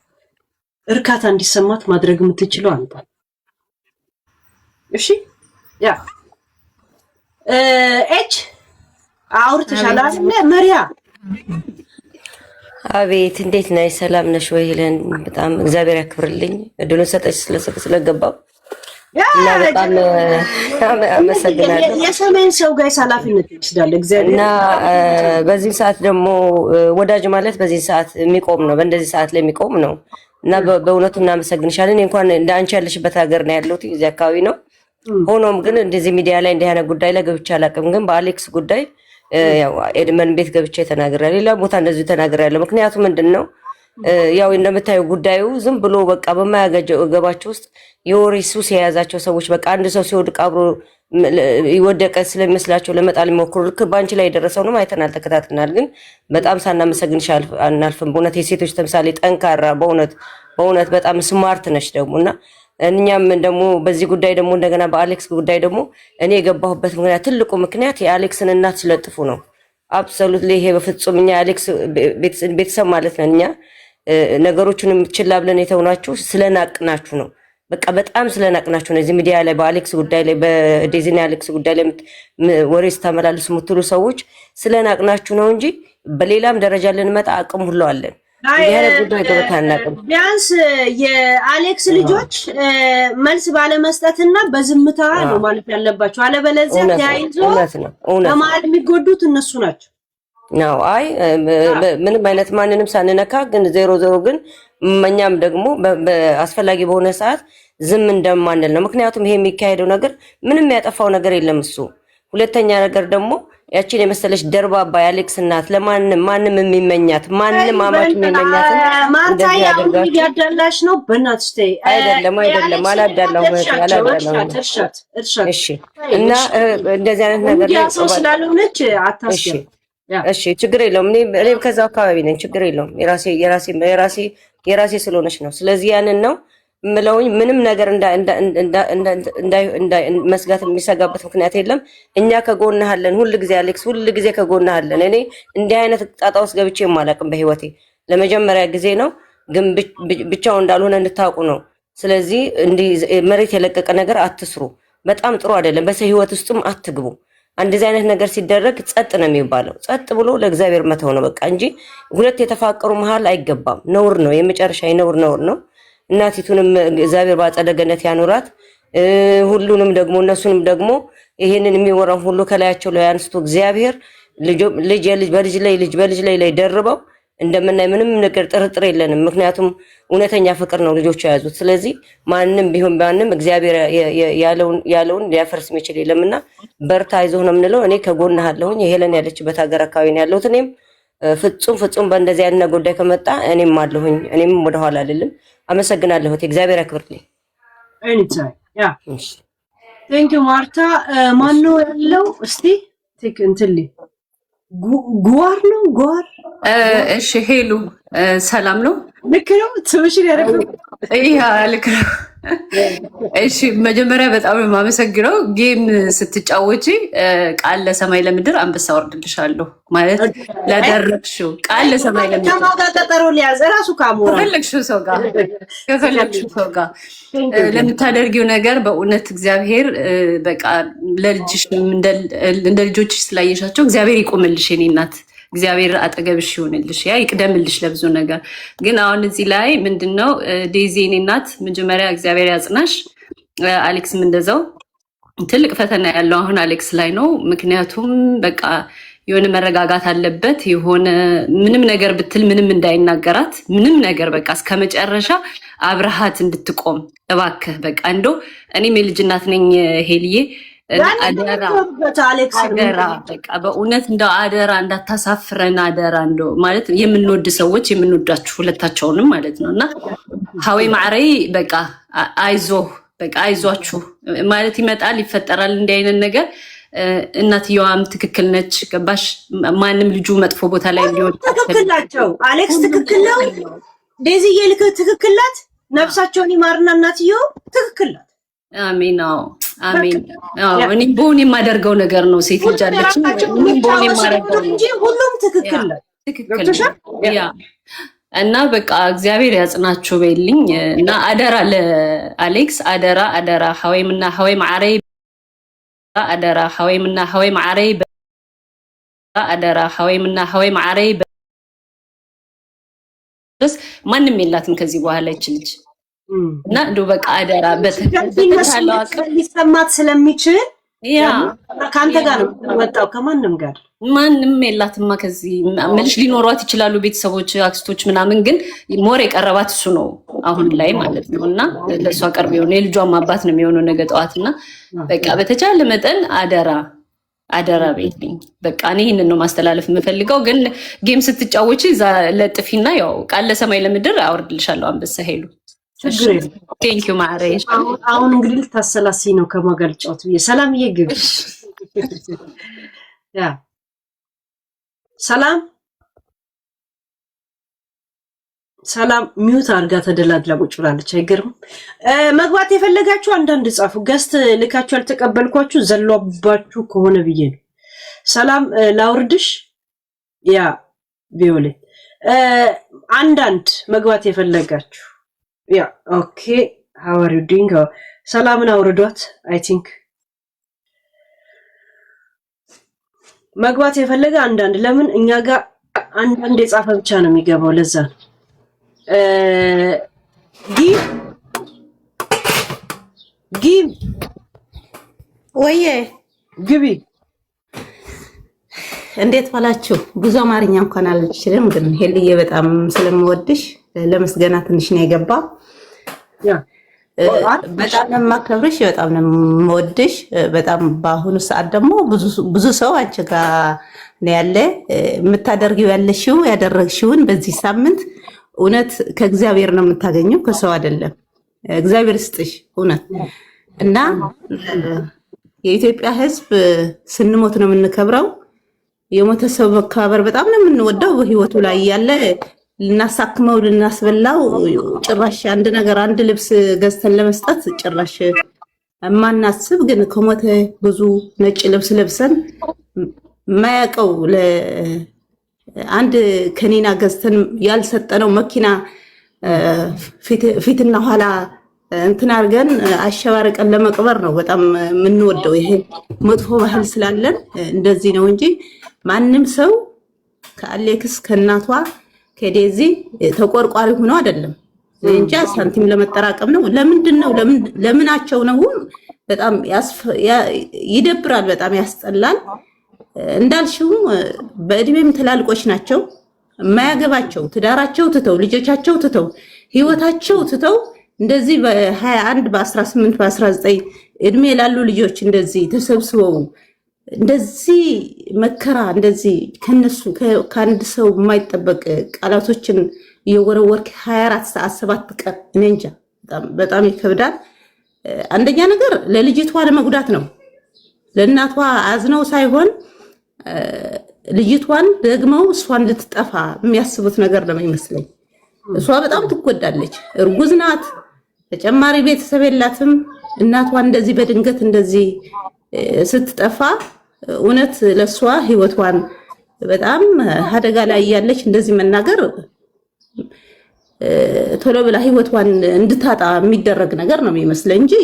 እርካታ እንዲሰማት ማድረግ የምትችለው አንተ። እሺ ያ ኤች አውርተሻል አይደል መሪያ? አቤት እንዴት ነሽ? ሰላም ነሽ ወይ? ሄለን በጣም እግዚአብሔር ያክብርልኝ እድሉን ሰጠች ስለገባው እና በጣም አመሰግናለሁ። የሰሜን ሰው ጋር ኃላፊነት ይወስዳል እግዚአብሔር እና በዚህ ሰዓት ደግሞ ወዳጅ ማለት በዚህ ሰዓት የሚቆም ነው፣ በእንደዚህ ሰዓት ላይ የሚቆም ነው እና በእውነቱ እናመሰግንሻለን። እንኳን እንዳንቺ ያለሽበት ሀገር ነው ያለሁት እዚህ አካባቢ ነው። ሆኖም ግን እንደዚህ ሚዲያ ላይ እንዲህ አይነት ጉዳይ ላይ ገብቼ አላውቅም። ግን በአሌክስ ጉዳይ ያው ኤድመን ቤት ገብቼ ተናግሬያለሁ፣ ሌላ ቦታ እንደዚሁ ተናግሬያለሁ። ምክንያቱ ምንድነው ያው እንደምታዩ ጉዳዩ ዝም ብሎ በቃ በማያገባቸው ውስጥ የወሬ ሱስ የያዛቸው ሰዎች በቃ አንድ ሰው ሲወድቅ አብሮ ይወደቀ ስለሚመስላቸው ለመጣል የሚሞክሩ ልክ በአንቺ ላይ የደረሰውንም አይተናል፣ ተከታትናል። ግን በጣም ሳናመሰግንሽ አናልፍም። በእውነት የሴቶች ተምሳሌ ጠንካራ፣ በእውነት በጣም ስማርት ነች ደግሞ እና እኛም ደግሞ በዚህ ጉዳይ ደግሞ እንደገና በአሌክስ ጉዳይ ደግሞ እኔ የገባሁበት ምክንያት ትልቁ ምክንያት የአሌክስን እናት ስለጥፉ ነው። አብሶሉትሊ ይሄ በፍጹም እኛ አሌክስ ቤተሰብ ማለት ነን። እኛ ነገሮቹንም ችላ ብለን የተውናችሁ ስለናቅናችሁ ነው። በቃ በጣም ስለናቅናችሁ ነው። እዚህ ሚዲያ ላይ በአሌክስ ጉዳይ ላይ በዴዚና አሌክስ ጉዳይ ላይ ወሬ ስታመላልሱ የምትሉ ሰዎች ስለናቅናችሁ ነው እንጂ በሌላም ደረጃ ልንመጣ አቅም ሁሉ አለን። ቢያንስ የአሌክስ ልጆች መልስ ባለመስጠትና በዝምታ ነው ማለት ያለባቸው። አለበለዚያ ተያይዞ በመሀል የሚጎዱት እነሱ ናቸው። ነው አይ ምንም አይነት ማንንም ሳንነካ ግን ዜሮ ግን እኛም ደግሞ አስፈላጊ በሆነ ሰዓት ዝም እንደማንል ነው። ምክንያቱም ይሄ የሚካሄደው ነገር ምንም ያጠፋው ነገር የለም እሱ። ሁለተኛ ነገር ደግሞ ያቺን የመሰለች ደርባባ የአሌክስ እናት ማንም የሚመኛት ማንም አማች የሚመኛት ማርታያ እንግዲህ ያዳላሽ ነው። በእናትሽ ተይ። አይደለም አላዳላሁ። እሺ እና እንደዚህ አይነት ነገር ላይ ሰው ስላልሆነች አታስገባ። እሺ ችግር የለውም። እኔ ከዛው አካባቢ ነኝ። ችግር የለውም። የራሴ ስለሆነች ነው። ስለዚህ ያንን ነው ምለውኝ ምንም ነገር መስጋት የሚሰጋበት ምክንያት የለም። እኛ ከጎንህ አለን ሁሉ ጊዜ አሌክስ፣ ሁሉ ጊዜ ከጎንህ አለን። እኔ እንዲህ አይነት ጣጣ ውስጥ ገብቼ የማላውቅም በህይወቴ። ለመጀመሪያ ጊዜ ነው፣ ግን ብቻው እንዳልሆነ እንድታውቁ ነው። ስለዚህ እንዲህ መሬት የለቀቀ ነገር አትስሩ። በጣም ጥሩ አይደለም። በሰው ህይወት ውስጥም አትግቡ። እንደዚህ አይነት ነገር ሲደረግ ጸጥ ነው የሚባለው። ጸጥ ብሎ ለእግዚአብሔር መተው ነው በቃ እንጂ ሁለት የተፋቀሩ መሃል አይገባም። ነውር ነው፣ የመጨረሻ ነውር ነው። እናቲቱንም እግዚአብሔር በአጸደ ገነት ያኑራት። ሁሉንም ደግሞ እነሱንም ደግሞ ይሄንን የሚወራው ሁሉ ከላያቸው ላይ አንስቶ እግዚአብሔር ልጅ በልጅ ላይ ደርበው እንደምናይ ምንም ነገር ጥርጥር የለንም። ምክንያቱም እውነተኛ ፍቅር ነው ልጆቹ የያዙት። ስለዚህ ማንም ቢሆን ባንም እግዚአብሔር ያለውን ሊያፈርስ የሚችል የለምና በርታ፣ አይዞህ ነው የምንለው። እኔ ከጎንህ አለሁኝ። ሄለን ያለችበት ሀገር አካባቢ ነው ያለሁት። እኔም ፍጹም በእንደዚህ አይነት ጉዳይ ከመጣ እኔም አለሁኝ። እኔም ወደኋላ አይደለም። አመሰግናለሁ። እግዚአብሔር ያክብርልኝ። ኤኒታይም ያ ቴንክ ዩ ማርታ። ማን ነው ያለው? እስቲ ቴክ እንትል ጉዋር ነው ጉዋር። እሺ ሄሉ ሰላም ነው? ልክ ነው። ትውሽን ያደረገው ልክ ነው። እሺ መጀመሪያ በጣም ነው የማመሰግነው። ጌም ስትጫወቺ ቃል ለሰማይ ለምድር አንበሳ ወርድልሻለሁ ማለት ላደረግሽው ቃል ለሰማይ ለምድር ተማጋጠጠሮ ሊያዝ ራሱ ካሞራ ከፈለግሽው ሰው ጋር ለምታደርጊው ነገር በእውነት እግዚአብሔር በቃ ለልጅሽ እንደ ልጆችሽ ስላየሻቸው እግዚአብሔር ይቆምልሽ የኔ እናት። እግዚአብሔር አጠገብሽ ይሆንልሽ፣ ያ ይቅደምልሽ ለብዙ ነገር። ግን አሁን እዚህ ላይ ምንድነው ዴዚ የኔ እናት መጀመሪያ እግዚአብሔር ያጽናሽ። አሌክስም እንደዛው ትልቅ ፈተና ያለው አሁን አሌክስ ላይ ነው። ምክንያቱም በቃ የሆነ መረጋጋት አለበት። የሆነ ምንም ነገር ብትል ምንም እንዳይናገራት ምንም ነገር በቃ እስከ መጨረሻ አብረሃት እንድትቆም እባክህ በቃ እንደው እኔም የልጅ እናት ነኝ ሄልዬ አደራ በቃ በእውነት እንደው አደራ እንዳታሳፍረን አደራ። እንደው ማለት የምንወድ ሰዎች የምንወዳችሁ ሁለታቸውንም ማለት ነው እና ሀዌ ማዕረይ በቃ አይዞህ በቃ አይዟችሁ ማለት ይመጣል ይፈጠራል እንዲህ አይነት ነገር። እናትየዋም ትክክል ነች። ገባሽ? ማንም ልጁ መጥፎ ቦታ ላይ ሊሆን ትክክል ናቸው። አሌክስ ትክክል ነው። ዴዚዬ ልክ ትክክል ናት። ነፍሳቸውን ይማርና እናትየው ትክክል ናት። አሜን። አሜን። እኔ በሆነ የማደርገው ነገር ነው። ሴት ልጅ አለች በሆነ የማደርገው እንጂ ሁሉም ትክክል ነው። ያ እና በቃ እግዚአብሔር ያጽናችሁ በይልኝ እና አደራ ለአሌክስ አደራ ሀዌምና ሀዌ ማዕረይ አደራ ሀዌምና ሀዌ ማዕረይ አደራ ሀዌምና ሀዌ ማዕረይ በስ ማንም የላትም ከዚህ በኋላ ይችልጅ እና እንደው በቃ አደራ በተቻለው አቅም ሊሰማት ስለሚችል ያ ካንተ ጋር ነው ወጣው ከማንም ጋር ማንም የላትማ። ከዚህ ምንሽ ሊኖሯት ይችላሉ ቤተሰቦች አክስቶች ምናምን፣ ግን ሞር የቀረባት እሱ ነው አሁን ላይ ማለት ነው። እና ለሷ ቀርብ የሆነ የልጇም አባት ነው የሚሆነው ነገ ጠዋትና በቃ በተቻለ መጠን አደራ ቤትኝ በቃ እኔ ይሄንን ነው ማስተላለፍ የምፈልገው። ግን ጌም ስትጫወቺ ለጥፊና ያው ቃል ለሰማይ ለምድር አወርድልሻለሁ አንበሳ ሄሉ። ቴንክ ዩ ማሬ። አሁን እንግዲህ ልታሰላሲ ነው ከማገልጫውት ብዬ ሰላምዬ ግብ ያ ሰላም ሚውት አድርጋ ተደላድላ ቁጭ ብላለች። አይገርም? መግባት የፈለጋችሁ አንዳንድ ጻፉ። ገስት ልካችሁ ያልተቀበልኳችሁ ዘሏባችሁ ከሆነ ብዬ ነው። ሰላም ላውርድሽ። ያ ቪዮሌት አንዳንድ መግባት የፈለጋችሁ ያ ኦኬ how are you doing? ሰላምን አውርዷት። አይ ቲንክ መግባት የፈለገ አንዳንድ ለምን እኛ ጋር አንዳንድ የጻፈ ብቻ ነው የሚገባው። ለዛ ነው ጊቭ ወዬ ግቢ። እንዴት ዋላችሁ? ብዙ አማርኛ እንኳን አልችልም፣ ግን ሄልዬ በጣም ስለምወድሽ ለመስገና ትንሽ ነው የገባ። በጣም ነው የማከብርሽ፣ በጣም ነው የምወድሽ። በጣም በአሁኑ ሰዓት ደግሞ ብዙ ሰው አንቺ ጋር ነው ያለ። የምታደርጊው ያለሽው ያደረግሽውን በዚህ ሳምንት እውነት ከእግዚአብሔር ነው የምታገኘው፣ ከሰው አይደለም። እግዚአብሔር ስጥሽ እውነት። እና የኢትዮጵያ ሕዝብ ስንሞት ነው የምንከብረው። የሞተ ሰው መከባበር በጣም ነው የምንወደው። በህይወቱ ላይ ያለ ልናሳክመው ልናስበላው ጭራሽ አንድ ነገር አንድ ልብስ ገዝተን ለመስጠት ጭራሽ የማናስብ ግን ከሞተ ብዙ ነጭ ልብስ ለብሰን የማያውቀው አንድ ከኒና ገዝተን ያልሰጠነው መኪና ፊትና ኋላ እንትን አድርገን አሸባርቀን ለመቅበር ነው በጣም የምንወደው። ይሄ መጥፎ ባህል ስላለን እንደዚህ ነው እንጂ ማንም ሰው ከአሌክስ ከእናቷ ከዴዚ ተቆርቋሪ ሆኖ አይደለም እንጂ ሳንቲም ለመጠራቀም ነው። ለምንድን ነው ለምናቸው ነው? በጣም ይደብራል፣ በጣም ያስጠላል። እንዳልሽው በእድሜም ትላልቆች ናቸው። የማያገባቸው ትዳራቸው ትተው ልጆቻቸው ትተው ህይወታቸው ትተው እንደዚህ በ21 በ18 በ19 እድሜ ላሉ ልጆች እንደዚህ ተሰብስበው እንደዚህ መከራ እንደዚህ ከነሱ ከአንድ ሰው የማይጠበቅ ቃላቶችን እየወረወርክ 24 ሰዓት 7 ቀን እኔ እንጃ በጣም ይከብዳል። አንደኛ ነገር ለልጅቷ ለመጉዳት ነው። ለእናቷ አዝነው ሳይሆን ልጅቷን ደግመው እሷን ልትጠፋ የሚያስቡት ነገር ነው የሚመስለኝ። እሷ በጣም ትጎዳለች። እርጉዝ ናት። ተጨማሪ ቤተሰብ የላትም። እናቷን እንደዚህ በድንገት እንደዚህ ስትጠፋ እውነት ለሷ ህይወቷን በጣም አደጋ ላይ ያለች እንደዚህ መናገር ቶሎ ብላ ህይወቷን እንድታጣ የሚደረግ ነገር ነው የሚመስለኝ እንጂ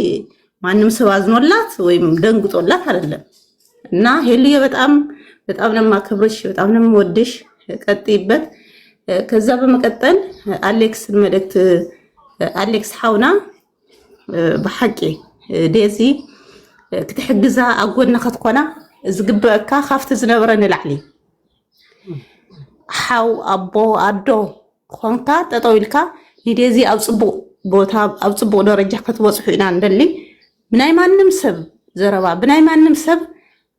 ማንም ሰው አዝኖላት ወይም ደንግጦላት አይደለም። እና ሄልዬ በጣም ነው የማከብርሽ፣ በጣም ነው የምወድሽ። ቀጥይበት። ከዛ በመቀጠል አሌክስን መልእክት አሌክስ ሓውና ብሓቂ ዴዚ ክትሕግዛ ኣብ ጎና ክትኮና ዝግበአካ ካብቲ ዝነበረ ንላዕሊ ሓው ኣቦ ኣዶ ኮንካ ጠጠው ኢልካ ንዴዚ ኣብ ፅቡቅ ቦታ ኣብ ፅቡቅ ደረጃ ክትበፅሑ ኢና እንደሊ ብናይ ማንም ሰብ ዘረባ ብናይ ማንም ሰብ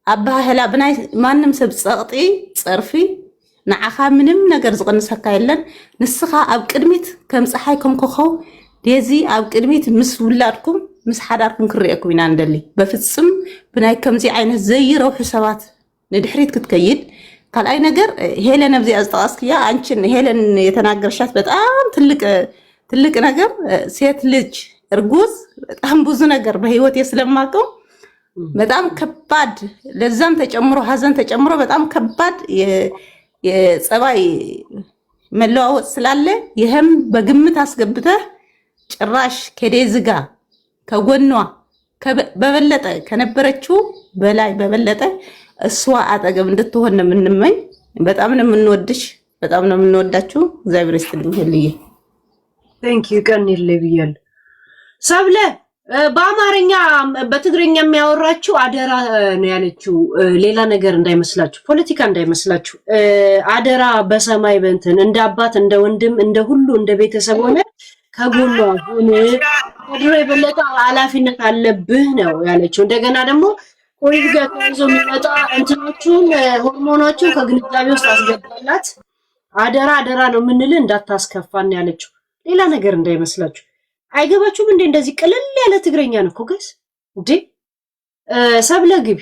ኣባህላ ብናይ ማንም ሰብ ፀቕጢ ፀርፊ ንዓኻ ምንም ነገር ዝቕንሰካ የለን። ንስኻ ኣብ ቅድሚት ከም ፀሓይ ከም ኮኸብ ዴዚ ኣብ ቅድሚት ምስ ውላድኩም ምስ ሓዳርኩም ክርአኩም ኢና እንደሊ በፍፅም ብናይ ከምዚ ዓይነት ዘይረውሑ ሰባት ንድሕሪት ክትከይድ። ካልኣይ ነገር ሄለን ኣብዚኣ ዝጠቐስክያ አንቺን ሄለን የተናገርሻት በጣም ትልቅ ነገር ሴት ልጅ እርጉዝ በጣም ብዙ ነገር በህይወት ስለማውቀው በጣም ከባድ ለዛም ተጨምሮ ሀዘን ተጨምሮ በጣም ከባድ የጸባይ መለዋወጥ ስላለ ይሄም በግምት አስገብተህ ጭራሽ ከዴዚ ጋር ከጎኗ በበለጠ ከነበረችው በላይ በበለጠ እሷ አጠገብ እንድትሆን ነው የምንመኝ። በጣም ነው የምንወድሽ፣ በጣም ነው የምንወዳችሁ። እግዚአብሔር ይስጥልኝ ሄልዬ። ቴንክ ዩ ቀን ይለብያል ሰብለ በአማርኛ በትግርኛ የሚያወራችሁ አደራ ነው ያለችው። ሌላ ነገር እንዳይመስላችሁ፣ ፖለቲካ እንዳይመስላችሁ። አደራ በሰማይ በእንትን እንደ አባት እንደ ወንድም እንደ ሁሉ እንደ ቤተሰብ ሆነ ከጎኗ ሆነ ከድሮ የበለጠ ኃላፊነት አለብህ ነው ያለችው። እንደገና ደግሞ ኮሪድ ጋር ተይዞ የሚመጣ እንትኖቹን ሆርሞኖቹን ከግንዛቤ ውስጥ አስገባላት። አደራ ነው የምንል እንዳታስከፋን ያለችው። ሌላ ነገር እንዳይመስላችሁ። አይገባችሁም እንዴ? እንደዚህ ቅልል ያለ ትግረኛ ነው እኮ ጋይስ። እንዴ ሰብለ ግቢ።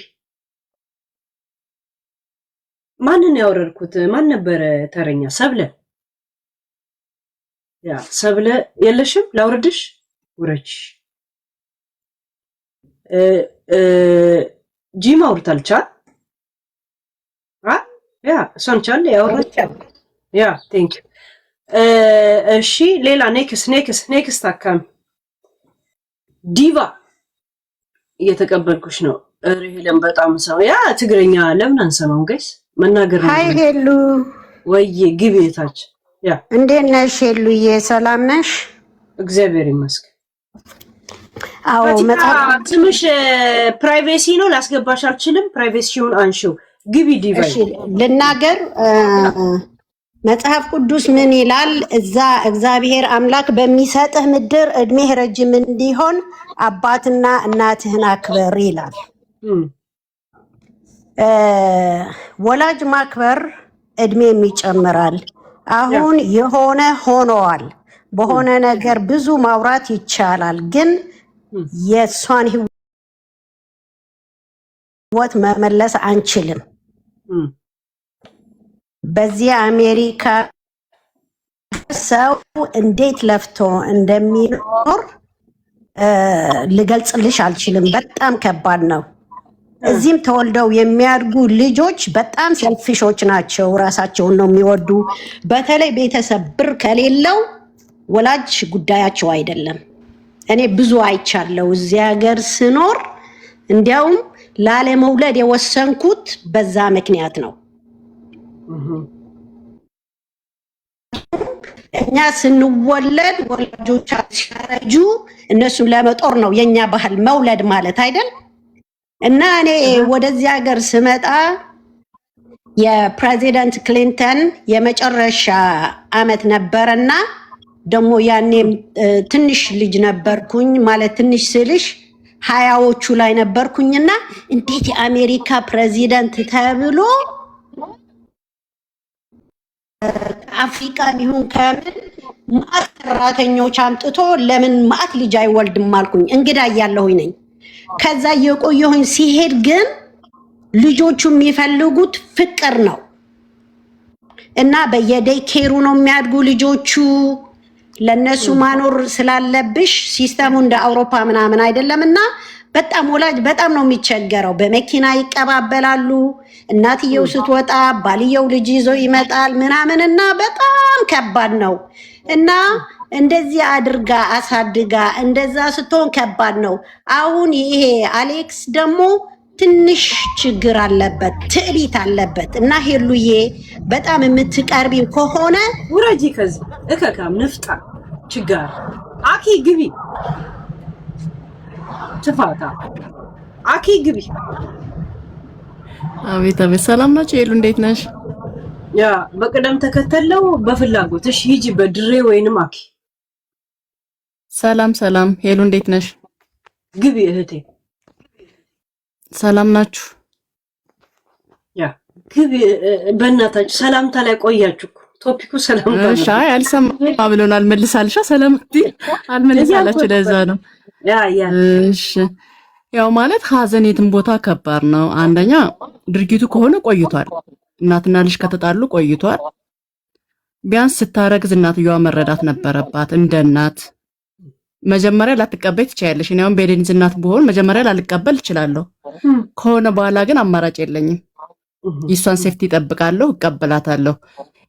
ማንን ያወረድኩት? ማን ነበረ ተረኛ? ሰብለ ያ ሰብለ የለሽም? ላውርድሽ? ውረች። ጂማ አውርታልቻ ያ እሷን ቻለ ያወራች ያ ቴንክ ዩ። እሺ ሌላ ኔክስት አካም ዲቫ እየተቀበልኩሽ ነው። ሄለን በጣም ሰው ያ ትግረኛ ለምን አንሰማም ጋይስ? መናገር ነው። ሃይ ሄሉ ወይ ግቤታች ያ እንዴት ነሽ ሄሉዬ? ሰላም ነሽ? እግዚአብሔር ይመስገን። አዎ ስምሽ ፕራይቬሲ ነው፣ ላስገባሽ አልችልም። ፕራይቬሲውን አንሺው። ግቢ ዲቫ። እሺ ልናገር። መጽሐፍ ቅዱስ ምን ይላል? እዛ እግዚአብሔር አምላክ በሚሰጥህ ምድር እድሜህ ረጅም እንዲሆን አባትና እናትህን አክበር ይላል። ወላጅ ማክበር እድሜም ይጨምራል። አሁን የሆነ ሆነዋል። በሆነ ነገር ብዙ ማውራት ይቻላል፣ ግን የእሷን ህይወት መመለስ አንችልም። በዚህ አሜሪካ ሰው እንዴት ለፍቶ እንደሚኖር ልገልጽልሽ አልችልም። በጣም ከባድ ነው። እዚህም ተወልደው የሚያድጉ ልጆች በጣም ሰልፊሾች ናቸው። ራሳቸውን ነው የሚወዱ። በተለይ ቤተሰብ ብር ከሌለው ወላጅ ጉዳያቸው አይደለም። እኔ ብዙ አይቻለሁ እዚህ ሀገር ስኖር። እንዲያውም ላለመውለድ የወሰንኩት በዛ ምክንያት ነው። እኛ ስንወለድ ወላጆቻችን ሲያረጁ እነሱን ለመጦር ነው የኛ ባህል መውለድ ማለት አይደል? እና እኔ ወደዚህ ሀገር ስመጣ የፕሬዚዳንት ክሊንተን የመጨረሻ አመት ነበረና ደግሞ ያኔም ትንሽ ልጅ ነበርኩኝ። ማለት ትንሽ ስልሽ ሀያዎቹ ላይ ነበርኩኝና እንዴት የአሜሪካ ፕሬዚዳንት ተብሎ አፍሪካ ይሁን ከምን ማት ሰራተኞች አምጥቶ ለምን ማት ልጅ አይወልድም አልኩኝ። እንግዳ እያለሁኝ ነኝ። ከዛ የቆየሁኝ ሲሄድ ግን ልጆቹ የሚፈልጉት ፍቅር ነው እና በየዴይ ኬሩ ነው የሚያድጉ ልጆቹ። ለነሱ ማኖር ስላለብሽ ሲስተሙ እንደ አውሮፓ ምናምን አይደለምና በጣም ወላጅ በጣም ነው የሚቸገረው። በመኪና ይቀባበላሉ። እናትየው ስትወጣ ባልየው ልጅ ይዞ ይመጣል ምናምንና በጣም ከባድ ነው እና እንደዚህ አድርጋ አሳድጋ እንደዛ ስትሆን ከባድ ነው። አሁን ይሄ አሌክስ ደግሞ ትንሽ ችግር አለበት፣ ትዕቢት አለበት እና ሄሉዬ በጣም የምትቀርቢው ከሆነ ውረጂ ከዚህ እከካም ንፍጣ ችጋር አኪ ግቢ ትፋታ አኪ ግቢ። አቤት አቤት፣ ሰላም ናቸው ሄሉ፣ እንዴት ነሽ? ያ በቅደም ተከተለው በፍላጎትሽ ሂጂ፣ በድሬ ወይንም አኪ። ሰላም ሰላም ሄሉ፣ እንዴት ነሽ? ግቢ እህቴ። ሰላም ናችሁ? ያ ግቢ። በእናታችሁ ሰላምታ ላይ ቆያችሁ። ቶፒኩ ሰላምታ ነው። እሺ፣ አልሰማ ብሎናል። መልሳልሻ ሰላም አልመልሳላችሁ፣ ለዛ ነው። ያ እሺ፣ ያው ማለት ሀዘን የትም ቦታ ከባድ ነው። አንደኛ ድርጊቱ ከሆነ ቆይቷል። እናትና ልጅ ከተጣሉ ቆይቷል። ቢያንስ ስታረግዝ እናትየዋ መረዳት ነበረባት። እንደ እናት መጀመሪያ ላትቀበል ትችያለሽ። እኔ አሁን በዴኒዝ እናት ብሆን መጀመሪያ ላልቀበል እችላለሁ። ከሆነ በኋላ ግን አማራጭ የለኝም። የሷን ሴፍቲ እጠብቃለሁ፣ እቀበላታለሁ።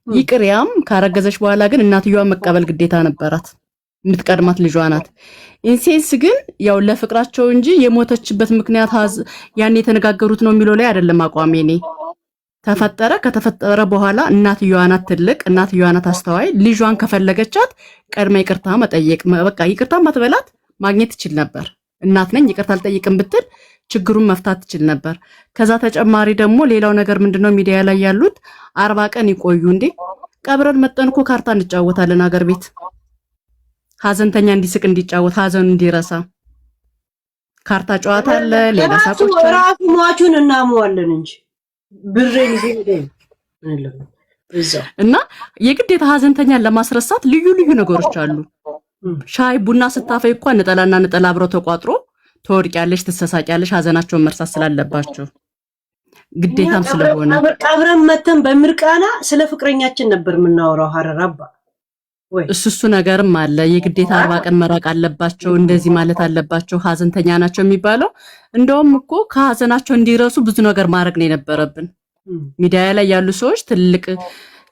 ይቅርያም ካረገዘች በኋላ ግን እናትየዋ መቀበል ግዴታ ነበራት። የምትቀድማት ልጇ ናት። ኢንሴንስ ግን ያው ለፍቅራቸው እንጂ የሞተችበት ምክንያት ያን የተነጋገሩት ነው የሚለው ላይ አይደለም አቋሜ። እኔ ተፈጠረ ከተፈጠረ በኋላ እናትየዋ ናት ትልቅ፣ እናትየዋ ናት አስተዋይ። ልጇን ከፈለገቻት ቀድማ ይቅርታ መጠየቅ፣ በቃ ይቅርታ ማትበላት ማግኘት ትችል ነበር። እናት ነኝ ይቅርታ አልጠይቅም ብትል ችግሩን መፍታት ትችል ነበር። ከዛ ተጨማሪ ደግሞ ሌላው ነገር ምንድነው ሚዲያ ላይ ያሉት 40 ቀን ይቆዩ እንዴ? ቀብረን መጠን እኮ ካርታ እንጫወታለን አገር ቤት። ሀዘንተኛ እንዲስቅ እንዲጫወት ሀዘኑ እንዲረሳ ካርታ ጨዋታ አለ። ሌላ ሳቆች ራሱ ሟቹን እናመዋለን እንጂ ብሬን ይዘው እና የግዴታ ሀዘንተኛን ለማስረሳት ልዩ ልዩ ነገሮች አሉ። ሻይ ቡና ስታፈይ እንኳን ነጠላና ነጠላ አብረው ተቋጥሮ ትወርቂያለሽ፣ ትሰሳቂያለሽ። ሀዘናቸውን መርሳት ስላለባቸው ግዴታም ስለሆነ ቀብረን መተን በምርቃና ስለ ፍቅረኛችን ነበር የምናወራው። ሀረራባ ወይ እሱ ነገርም አለ። የግዴታ 40 ቀን መራቅ አለባቸው፣ እንደዚህ ማለት አለባቸው፣ ሀዘንተኛ ናቸው የሚባለው። እንደውም እኮ ከሀዘናቸው እንዲረሱ ብዙ ነገር ማድረግ ነው የነበረብን። ሚዲያ ላይ ያሉ ሰዎች፣ ትልቅ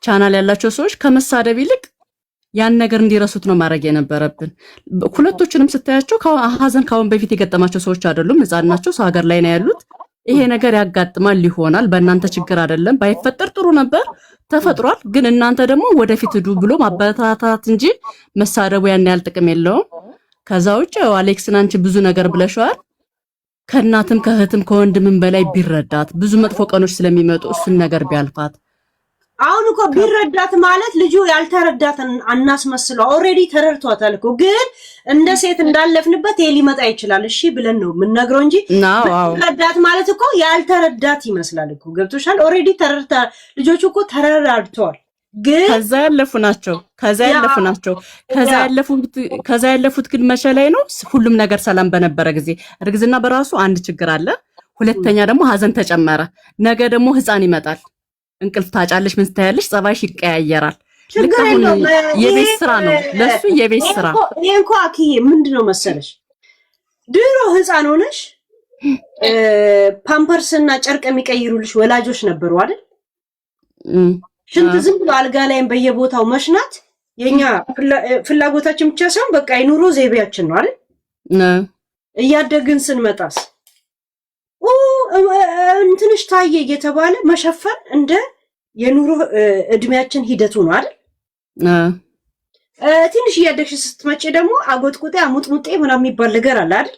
ቻናል ያላቸው ሰዎች ከመሳደብ ይልቅ ያን ነገር እንዲረሱት ነው ማድረግ የነበረብን። ሁለቶችንም ስታያቸው ሀዘን ካሁን በፊት የገጠማቸው ሰዎች አይደሉም፣ ህፃን ናቸው፣ ሰው ሀገር ላይ ነው ያሉት። ይሄ ነገር ያጋጥማል ይሆናል፣ በእናንተ ችግር አይደለም። ባይፈጠር ጥሩ ነበር፣ ተፈጥሯል። ግን እናንተ ደግሞ ወደፊት ሂዱ ብሎ ማበረታታት እንጂ መሳደቡ ያን ያህል ጥቅም የለውም። ከዛ ውጭ አሌክስን አንቺ ብዙ ነገር ብለሽዋል። ከእናትም ከእህትም ከወንድምም በላይ ቢረዳት፣ ብዙ መጥፎ ቀኖች ስለሚመጡ እሱን ነገር ቢያልፋት። አሁን እኮ ቢረዳት ማለት ልጁ ያልተረዳትን አናስመስለው። ኦልሬዲ ተረድቷታል እኮ። ግን እንደ ሴት እንዳለፍንበት ይሄ ሊመጣ ይችላል እሺ ብለን ነው የምንነግረው እንጂ ቢረዳት ማለት እኮ ያልተረዳት ይመስላል እኮ። ገብቶሻል? ኦልሬዲ ተረድታ ልጆቹ እኮ ተረዳድተዋል። ግን ከዛ ያለፉ ናቸው። ከዛ ያለፉት ግን መቼ ላይ ነው? ሁሉም ነገር ሰላም በነበረ ጊዜ። እርግዝና በራሱ አንድ ችግር አለ። ሁለተኛ ደግሞ ሀዘን ተጨመረ። ነገ ደግሞ ህፃን ይመጣል። እንቅልፍ ታጫለሽ፣ ምን ትታያለሽ፣ ጸባይሽ ይቀያየራል። የቤት ስራ ነው ለሱ፣ የቤት ስራ። ይሄ እንኳን አክዬ ምንድነው መሰለሽ፣ ድሮ ህፃን ሆነሽ ፓምፐርስና ጨርቅ የሚቀይሩልሽ ወላጆች ነበሩ አይደል? ሽንት ዝም ብሎ አልጋ ላይም በየቦታው መሽናት የኛ ፍላጎታችን ብቻ ሳይሆን በቃ የኑሮ ዘይቤያችን ነው አይደል? እያደግን ስንመጣስ እንትንሽ ታየ እየተባለ መሸፈን እንደ የኑሮ እድሜያችን ሂደቱ ነው አይደል? ትንሽ እያደግሽ ስትመጪ ደግሞ አጎጥቁጤ አሙጥሙጤ ምናምን የሚባል ነገር አለ አይደል?